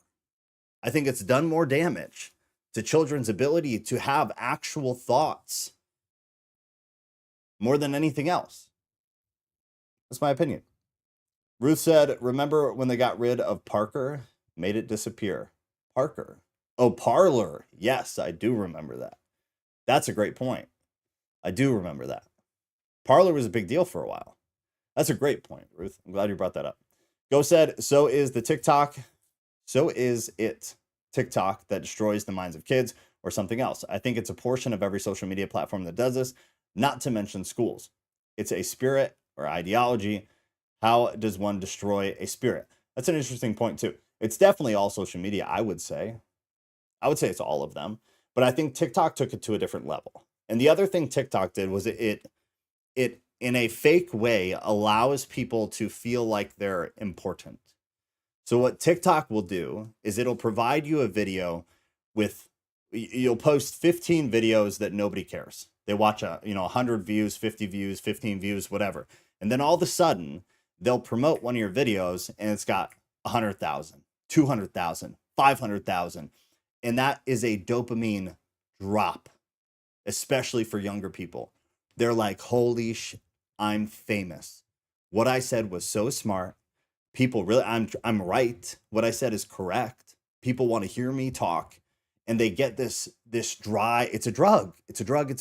I think it's done more damage to children's ability to have actual thoughts more than anything else. That's my opinion. Ruth said, remember when they got rid of Parker? Made it disappear. Parker. Oh, Parler. Yes, I do remember that. That's a great point. I do remember that. Parler was a big deal for a while. That's a great point, Ruth. I'm glad you brought that up. Go said, so is it TikTok that destroys the minds of kids, or something else? I think it's a portion of every social media platform that does this, not to mention schools. It's a spirit or ideology. How does one destroy a spirit? That's an interesting point too. It's definitely all social media, I would say. I would say it's all of them, but I think TikTok took it to a different level. And the other thing TikTok did was it in a fake way allows people to feel like they're important. So what TikTok will do is it'll provide you a video with, you'll post 15 videos that nobody cares. They watch 100 views, 50 views, 15 views, whatever. And then all of a sudden they'll promote one of your videos and it's got 100,000, 200,000, 500,000. And that is a dopamine drop, especially for younger people. They're like, holy shit, I'm famous. What I said was so smart. People really, I'm right. What I said is correct. People want to hear me talk, and they get this dry, it's a drug. It's a drug.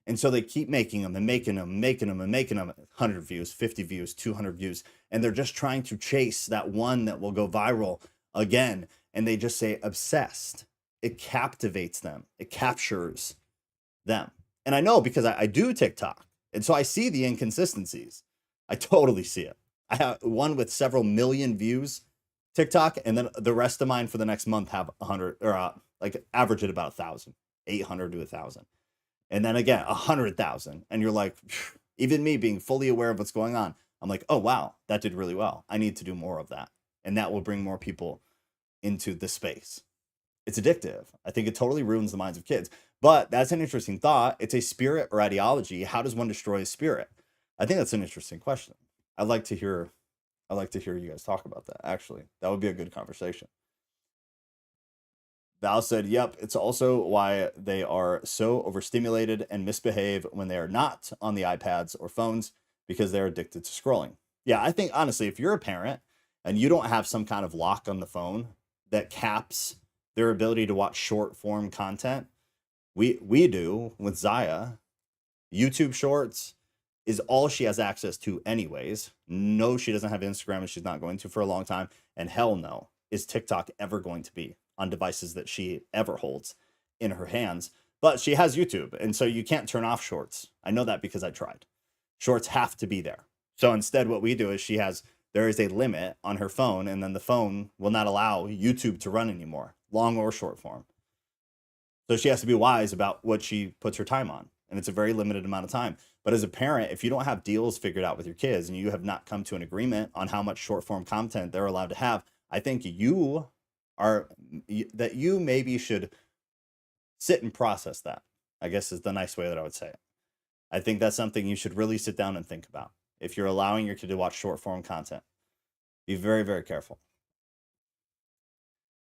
And so they keep making them and making them, making them and making them 100 views, 50 views, 200 views. And they're just trying to chase that one that will go viral again. And they just say obsessed. It captivates them. It captures them. And I know because I do TikTok. And so I see the inconsistencies. I totally see it. I have one with several million views TikTok, and then the rest of mine for the next month have 100 or like average at about 1,000, 800 to 1,000. And then again, 100,000. And you're like, even me being fully aware of what's going on, I'm like, oh, wow, that did really well. I need to do more of that. And that will bring more people into the space. It's addictive. I think it totally ruins the minds of kids. But that's an interesting thought. It's a spirit or ideology. How does one destroy a spirit? I think that's an interesting question. I'd like to hear you guys talk about that, actually. That would be a good conversation. Val said, yep, it's also why they are so overstimulated and misbehave when they are not on the iPads or phones, because they're addicted to scrolling. Yeah, I think, honestly, if you're a parent and you don't have some kind of lock on the phone that caps their ability to watch short form content, we do with Zaya. YouTube Shorts is all she has access to anyways. No, she doesn't have Instagram, and she's not going to for a long time. And hell no, is TikTok ever going to be on devices that she ever holds in her hands. But she has YouTube, and so you can't turn off Shorts. I know that because I tried. Shorts have to be there. So instead what we do is there is a limit on her phone, and then the phone will not allow YouTube to run anymore, long or short form. So she has to be wise about what she puts her time on. And it's a very limited amount of time. But as a parent, if you don't have deals figured out with your kids and you have not come to an agreement on how much short form content they're allowed to have, I think you maybe should sit and process that, I guess is the nice way that I would say it. I think that's something you should really sit down and think about. If you're allowing your kid to watch short form content, be very, very careful.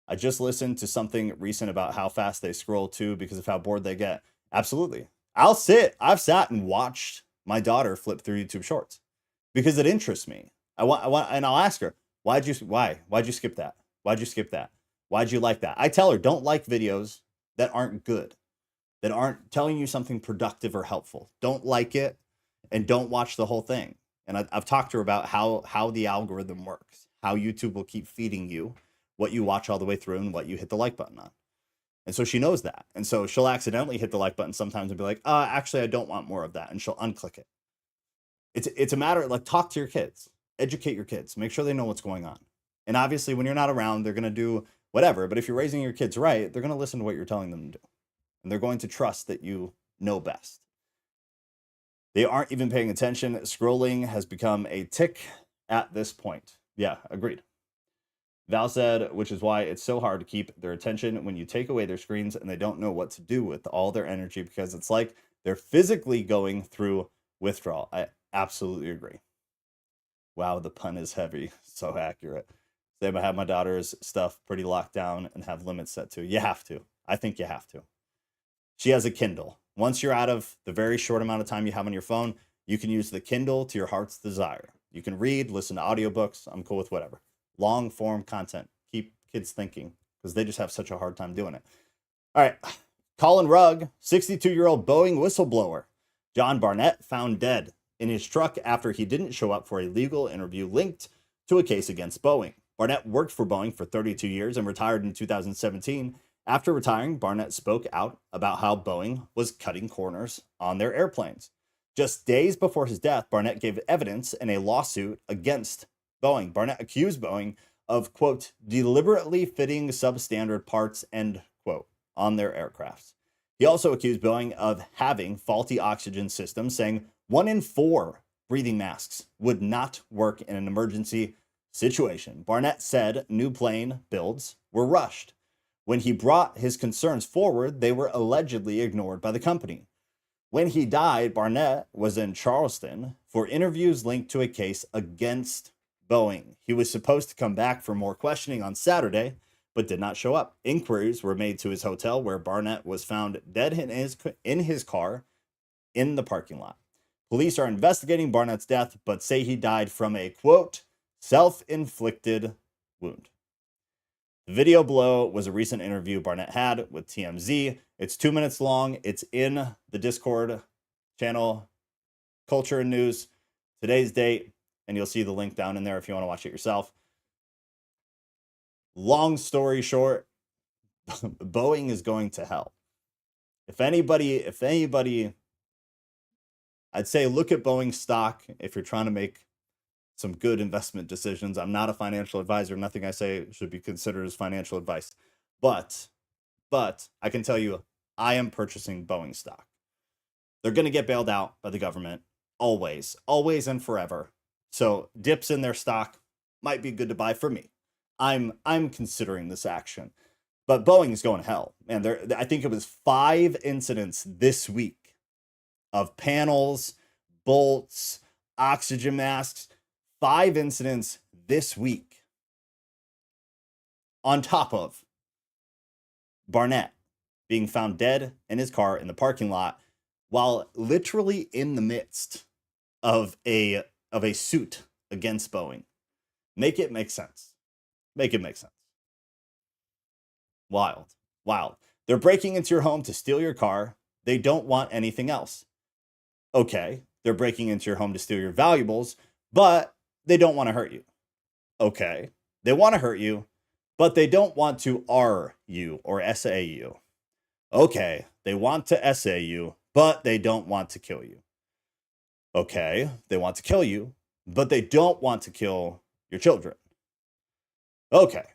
I just listened to something recent about how fast they scroll too because of how bored they get. Absolutely. I've sat and watched my daughter flip through YouTube Shorts because it interests me. I want, and I'll ask her, why'd you skip that? Why'd you skip that? Why'd you like that? I tell her, don't like videos that aren't good, that aren't telling you something productive or helpful. Don't like it and don't watch the whole thing. And I've talked to her about how the algorithm works, how YouTube will keep feeding you what you watch all the way through and what you hit the like button on. And so she knows that. And so she'll accidentally hit the like button sometimes and be like, actually, I don't want more of that. And she'll unclick it. It's a matter of like, talk to your kids, educate your kids, make sure they know what's going on. And obviously when you're not around, they're going to do whatever. But if you're raising your kids right, they're going to listen to what you're telling them to do. And they're going to trust that you know best. They aren't even paying attention. Scrolling has become a tick at this point. Yeah, agreed. Val said, which is why it's so hard to keep their attention when you take away their screens and they don't know what to do with all their energy because it's like they're physically going through withdrawal. I absolutely agree. Wow, the pun is heavy. So accurate. Same, I have my daughter's stuff pretty locked down and have limits set to. You have to. I think you have to. She has a Kindle. Once you're out of the very short amount of time you have on your phone, you can use the Kindle to your heart's desire. You can read, listen to audiobooks. I'm cool with whatever. Long form content. Keep kids thinking because they just have such a hard time doing it. All right. Colin Rugg, 62-year-old Boeing whistleblower. John Barnett found dead in his truck after he didn't show up for a legal interview linked to a case against Boeing. Barnett worked for Boeing for 32 years and retired in 2017. After retiring, Barnett spoke out about how Boeing was cutting corners on their airplanes. Just days before his death, Barnett gave evidence in a lawsuit against Boeing. Barnett accused Boeing of, quote, deliberately fitting substandard parts, end quote, on their aircrafts. He also accused Boeing of having faulty oxygen systems, saying 1 in 4 breathing masks would not work in an emergency situation. Barnett said new plane builds were rushed. When he brought his concerns forward, they were allegedly ignored by the company. When he died, Barnett was in Charleston for interviews linked to a case against Boeing. He was supposed to come back for more questioning on Saturday, but did not show up. Inquiries were made to his hotel where Barnett was found dead in his car in the parking lot. Police are investigating Barnett's death, but say he died from a, quote, self-inflicted wound. The video below was a recent interview Barnett had with TMZ. It's 2 minutes long. It's in the Discord channel, Culture and News, today's date, and you'll see the link down in there if you want to watch it yourself. Long story short, Boeing is going to hell. If anybody, I'd say look at Boeing stock if you're trying to make some good investment decisions. I'm not a financial advisor. Nothing I say should be considered as financial advice. But I can tell you, I am purchasing Boeing stock. They're going to get bailed out by the government. Always and forever. So dips in their stock might be good to buy for me. I'm considering this action. But Boeing is going to hell. And I think it was 5 incidents this week of panels, bolts, oxygen masks. 5 incidents this week. On top of Barnett being found dead in his car in the parking lot while literally in the midst of a suit against Boeing. Make it make sense. Make it make sense. Wild. They're breaking into your home to steal your car. They don't want anything else. Okay, they're breaking into your home to steal your valuables, but they don't want to hurt you. Okay, they want to hurt you, but they don't want to R you or SA you. Okay, they want to SA you, but they don't want to kill you. Okay, they want to kill you, but they don't want to kill your children. Okay,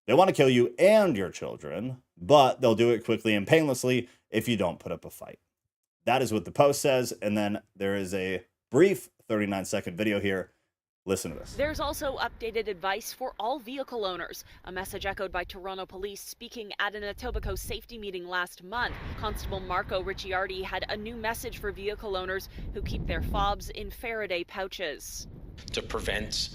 they want to kill you and your children, but they'll do it quickly and painlessly if you don't put up a fight. That is what the post says, and then there is a brief 39-second video here. Listen to this. There's also updated advice for all vehicle owners, a message echoed by Toronto police speaking at an Etobicoke safety meeting last month. Constable Marco Ricciardi had a new message for vehicle owners who keep their fobs in Faraday pouches. To prevent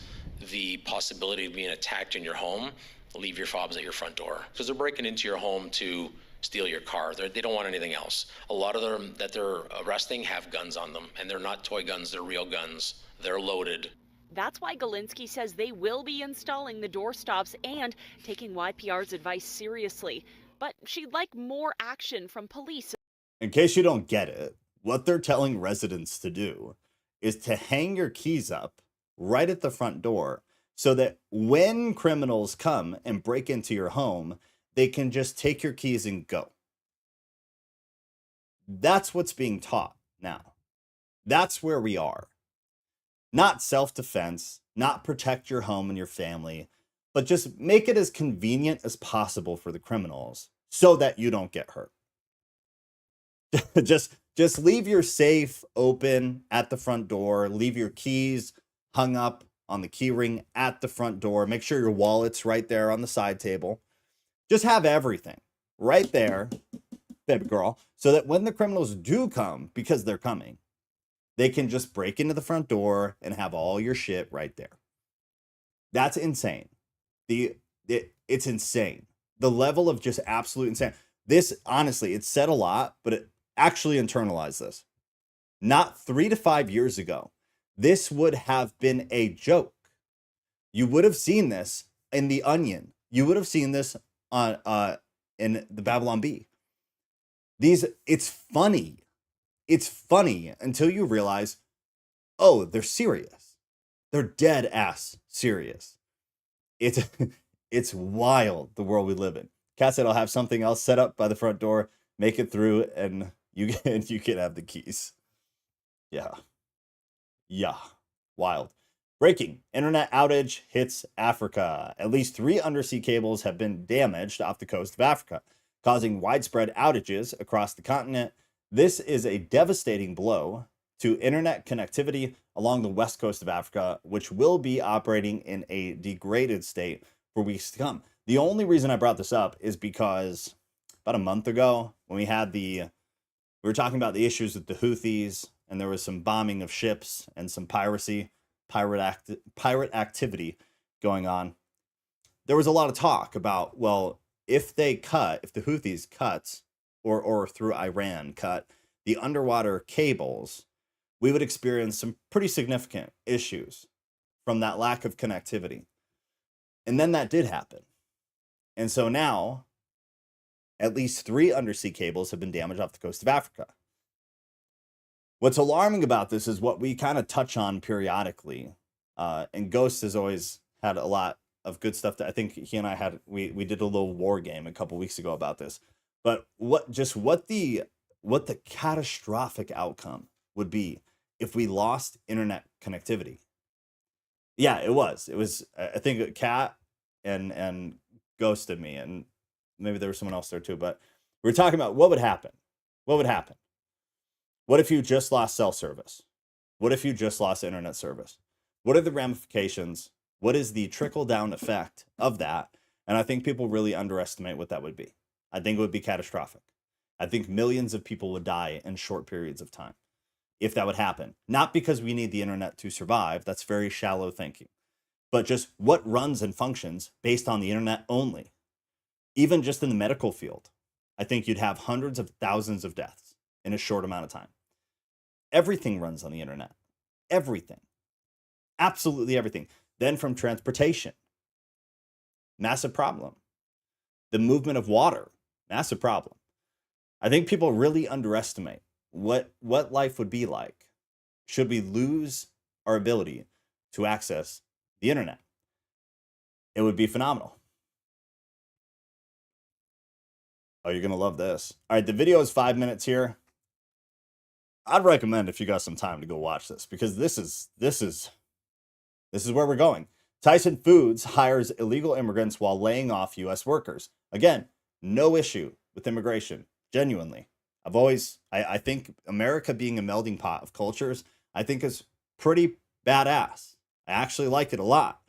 the possibility of being attacked in your home, leave your fobs at your front door, because they're breaking into your home to steal your car. They don't want anything else. A lot of them that they're arresting have guns on them, and they're not toy guns, they're real guns. They're loaded. That's why Galinsky says they will be installing the door stops and taking YPR's advice seriously. But she'd like more action from police. In case you don't get it, what they're telling residents to do is to hang your keys up right at the front door so that when criminals come and break into your home, they can just take your keys and go. That's what's being taught now. That's where we are. Not self-defense, not protect your home and your family, but just make it as convenient as possible for the criminals so that you don't get hurt. just leave your safe open at the front door, leave your keys hung up on the key ring at the front door, make sure your wallet's right there on the side table. Just have everything right there, baby girl, so that when the criminals do come, because they're coming, they can just break into the front door and have all your shit right there. That's insane. It's insane. The level of just absolute insane. This, honestly, it said a lot, but it actually internalized this. Not 3 to 5 years ago, this would have been a joke. You would have seen this in The Onion. You would have seen this on in the Babylon Bee. It's funny. It's funny until you realize, oh, they're serious. They're dead ass serious. It's wild, the world we live in. Kat said I'll have something else set up by the front door, make it through, and you can have the keys. Yeah. Wild. Breaking. Internet outage hits Africa. At least 3 undersea cables have been damaged off the coast of Africa, causing widespread outages across the continent. This is a devastating blow to internet connectivity along the west coast of Africa, which will be operating in a degraded state for weeks to come. The only reason I brought this up is because about a month ago, when we were talking about the issues with the Houthis, and there was some bombing of ships and some pirate activity going on. There was a lot of talk about, well, if the Houthis cut, or through Iran cut the underwater cables, we would experience some pretty significant issues from that lack of connectivity. And then that did happen. And so now, at least 3 undersea cables have been damaged off the coast of Africa. What's alarming about this is what we kind of touch on periodically. And Ghost has always had a lot of good stuff that I think he and I had. We did a little war game a couple weeks ago about this. But what the catastrophic outcome would be if we lost internet connectivity. Yeah, it was. It was, I think, Kat and Ghosted me, and maybe there was someone else there too. But we were talking about what would happen. What would happen? What if you just lost cell service? What if you just lost internet service? What are the ramifications? What is the trickle-down effect of that? And I think people really underestimate what that would be. I think it would be catastrophic. I think millions of people would die in short periods of time if that would happen. Not because we need the internet to survive. That's very shallow thinking. But just what runs and functions based on the internet only. Even just in the medical field, I think you'd have hundreds of thousands of deaths in a short amount of time. Everything runs on the internet. Everything. Absolutely everything. Then from transportation, massive problem. The movement of water, massive problem. I think people really underestimate what life would be like should we lose our ability to access the internet. It would be phenomenal. Oh, you're going to love this. All right, the video is 5 minutes here. I'd recommend if you got some time to go watch this, because this is where we're going. Tyson Foods hires illegal immigrants while laying off U.S. workers. Again, no issue with immigration, genuinely. I think America being a melding pot of cultures, I think is pretty badass. I actually like it a lot.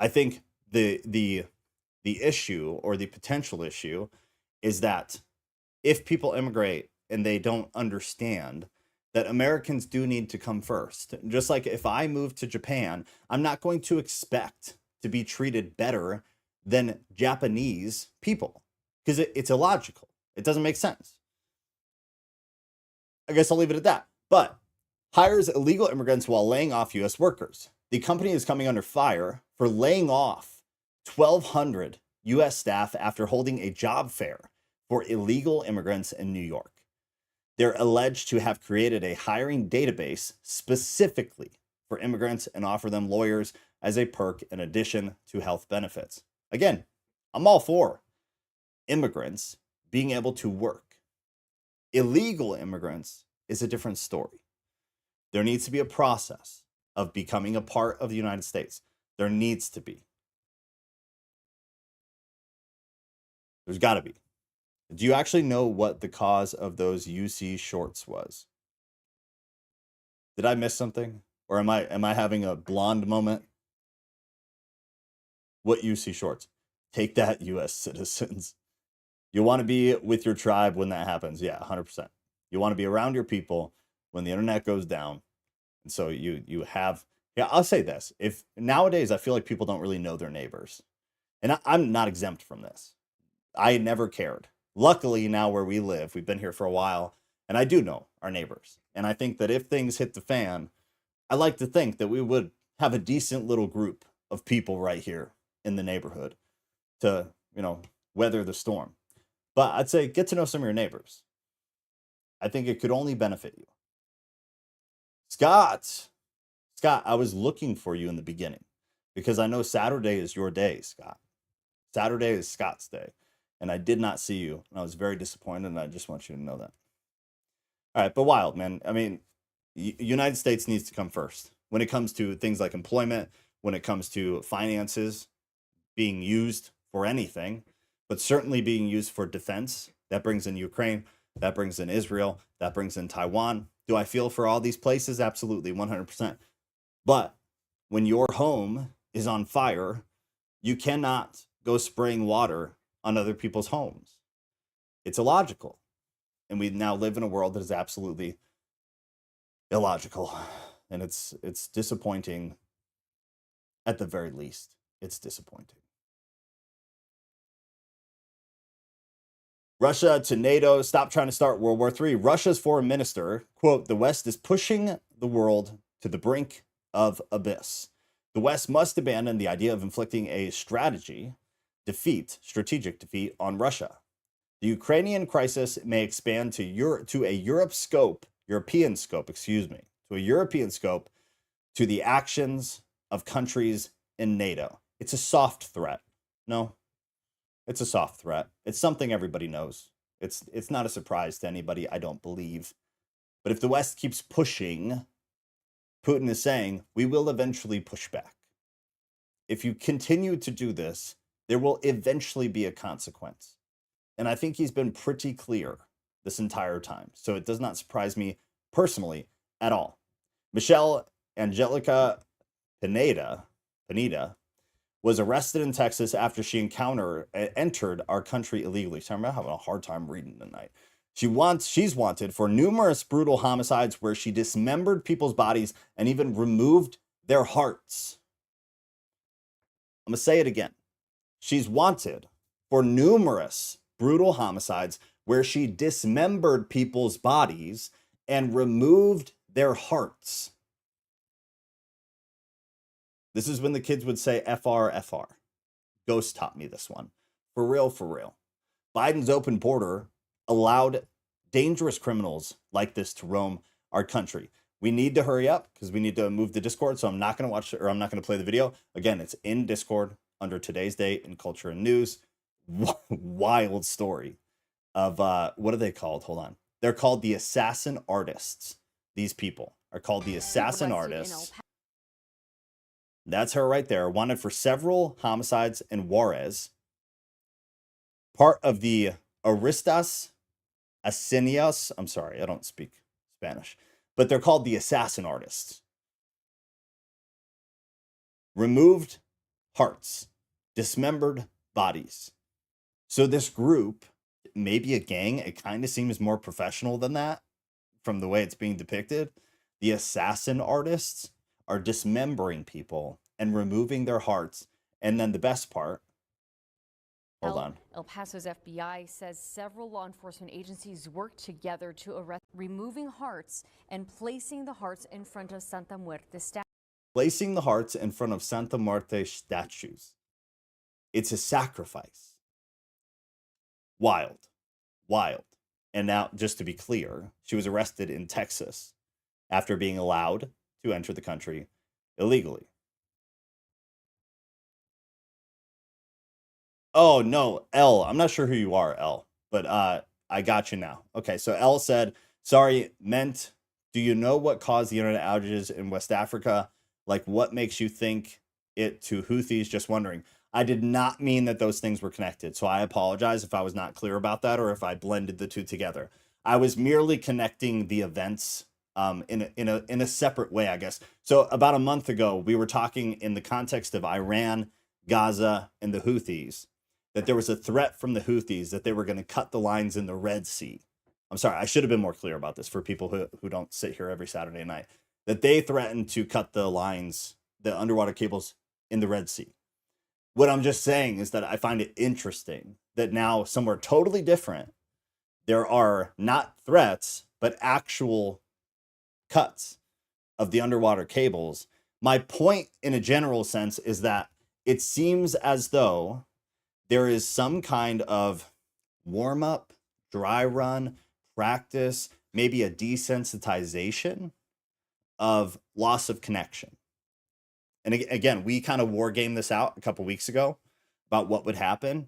I think the issue, or the potential issue, is that if people immigrate and they don't understand that Americans do need to come first. Just like if I move to Japan, I'm not going to expect to be treated better than Japanese people, because it's illogical. It doesn't make sense. I guess I'll leave it at that. But hires illegal immigrants while laying off U.S. workers. The company is coming under fire for laying off 1,200 U.S. staff after holding a job fair for illegal immigrants in New York. They're alleged to have created a hiring database specifically for immigrants and offer them lawyers as a perk in addition to health benefits. Again, I'm all for immigrants being able to work. Illegal immigrants is a different story. There needs to be a process of becoming a part of the United States. There needs to be. There's got to be. Do you actually know what the cause of those UC shorts was? Did I miss something? Or am I having a blonde moment? What UC shorts? Take that, US citizens. You want to be with your tribe when that happens. Yeah, 100%. You want to be around your people when the internet goes down. And so you have, yeah, I'll say this. If nowadays I feel like people don't really know their neighbors. And I'm not exempt from this. I never cared. Luckily, now where we live, we've been here for a while, and I do know our neighbors. And I think that if things hit the fan, I like to think that we would have a decent little group of people right here in the neighborhood to, weather the storm. But I'd say get to know some of your neighbors. I think it could only benefit you. Scott, I was looking for you in the beginning because I know Saturday is your day, Scott. Saturday is Scott's day. And I did not see you, and I was very disappointed, and I just want you to know that. All right, but wild, man. I mean, United States needs to come first when it comes to things like employment, when it comes to finances being used for anything, but certainly being used for defense. That brings in Ukraine, that brings in Israel, that brings in Taiwan. Do I feel for all these places? Absolutely, 100%. But when your home is on fire, you cannot go spraying water on other people's homes. It's illogical. And we now live in a world that is absolutely illogical. And it's disappointing at the very least. It's disappointing. Russia to NATO, stop trying to start World War III. Russia's foreign minister, quote, "The West is pushing the world to the brink of abyss. The West must abandon the idea of inflicting a strategic defeat on Russia. The Ukrainian crisis may expand to a Europe scope European scope, excuse me, to a European scope to the actions of countries in NATO. It's a soft threat. No, it's a soft threat. It's something everybody knows. It's not a surprise to anybody, I don't believe. But if the West keeps pushing, Putin is saying, we will eventually push back. If you continue to do this, there will eventually be a consequence. And I think he's been pretty clear this entire time. So it does not surprise me personally at all. Michelle Angelica Pineda was arrested in Texas after she entered our country illegally. So I'm having a hard time reading tonight. She's wanted for numerous brutal homicides where she dismembered people's bodies and even removed their hearts. I'm going to say it again. She's wanted for numerous brutal homicides where she dismembered people's bodies and removed their hearts. This is when the kids would say FR, FR. Ghost taught me this one. For real, for real. Biden's open border allowed dangerous criminals like this to roam our country. We need to hurry up because we need to move the Discord. So I'm not going to watch or I'm not going to play the video. Again, it's in Discord under today's date in culture and news. Wild story of what are they called? Hold on. They're called the assassin artists. These people are called the assassin artists. That's her right there. Wanted for several homicides in Juarez. Part of the Aristas Asinias. I'm sorry, I don't speak Spanish. But they're called the assassin artists. Removed hearts. Dismembered bodies. So this group, maybe a gang, it kind of seems more professional than that from the way it's being depicted. The assassin artists are dismembering people and removing their hearts. And then the best part, hold on. El Paso's FBI says several law enforcement agencies worked together to arrest removing hearts and placing the hearts in front of Santa Muerte statues. Placing the hearts in front of Santa Muerte statues. It's a sacrifice. Wild. Wild. And now, just to be clear, she was arrested in Texas after being allowed to enter the country illegally. Oh, no, L. I'm not sure who you are, L, but I got you now. Okay, so L said, sorry, meant, do you know what caused the internet outages in West Africa? Like, what makes you think it to Houthis? Just wondering. I did not mean that those things were connected, so I apologize if I was not clear about that or if I blended the two together. I was merely connecting the events in a separate way, I guess. So about a month ago, we were talking in the context of Iran, Gaza, and the Houthis, that there was a threat from the Houthis that they were going to cut the lines in the Red Sea. I'm sorry, I should have been more clear about this for people who don't sit here every Saturday night, that they threatened to cut the lines, the underwater cables in the Red Sea. What I'm just saying is that I find it interesting that now somewhere totally different, there are not threats, but actual cuts of the underwater cables. My point in a general sense is that it seems as though there is some kind of warm up, dry run, practice, maybe a desensitization of loss of connection. And again, we kind of war gamed this out a couple weeks ago about what would happen.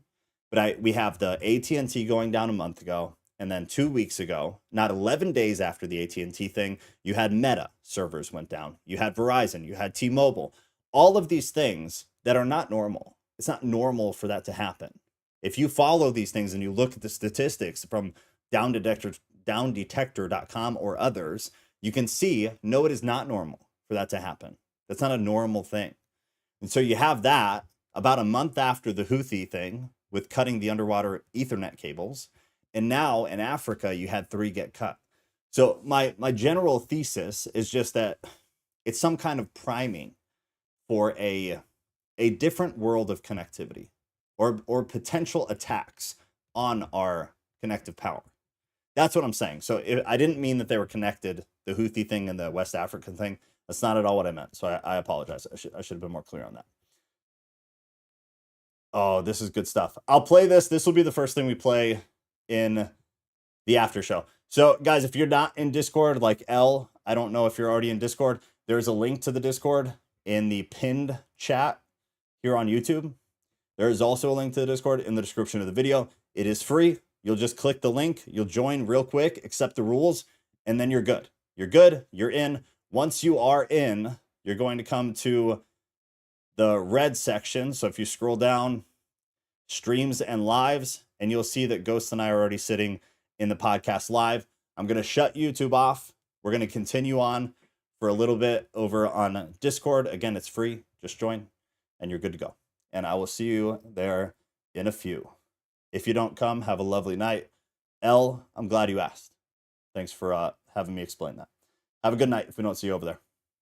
But we have the AT&T going down a month ago. And then 2 weeks ago, not 11 days after the AT&T thing, you had Meta servers went down. You had Verizon, you had T-Mobile. All of these things that are not normal. It's not normal for that to happen. If you follow these things and you look at the statistics from downdetector.com or others, you can see, no, it is not normal for that to happen. That's not a normal thing. And so you have that about a month after the Houthi thing with cutting the underwater Ethernet cables. And now in Africa, you had 3 get cut. So my general thesis is just that it's some kind of priming for a different world of connectivity or potential attacks on our connective power. That's what I'm saying. So I didn't mean that they were connected, the Houthi thing and the West African thing. That's not at all what I meant. So I apologize. I should have been more clear on that. Oh, this is good stuff. I'll play this. This will be the first thing we play in the after show. So guys, if you're not in Discord, like L, I don't know if you're already in Discord. There's a link to the Discord in the pinned chat here on YouTube. There is also a link to the Discord in the description of the video. It is free. You'll just click the link. You'll join real quick, accept the rules, and then you're good. You're good. You're in. Once you are in, you're going to come to the red section. So if you scroll down, streams and lives, and you'll see that Ghost and I are already sitting in the podcast live. I'm going to shut YouTube off. We're going to continue on for a little bit over on Discord. Again, it's free. Just join and you're good to go. And I will see you there in a few. If you don't come, have a lovely night. L, I'm glad you asked. Thanks for having me explain that. Have a good night if we don't see you over there.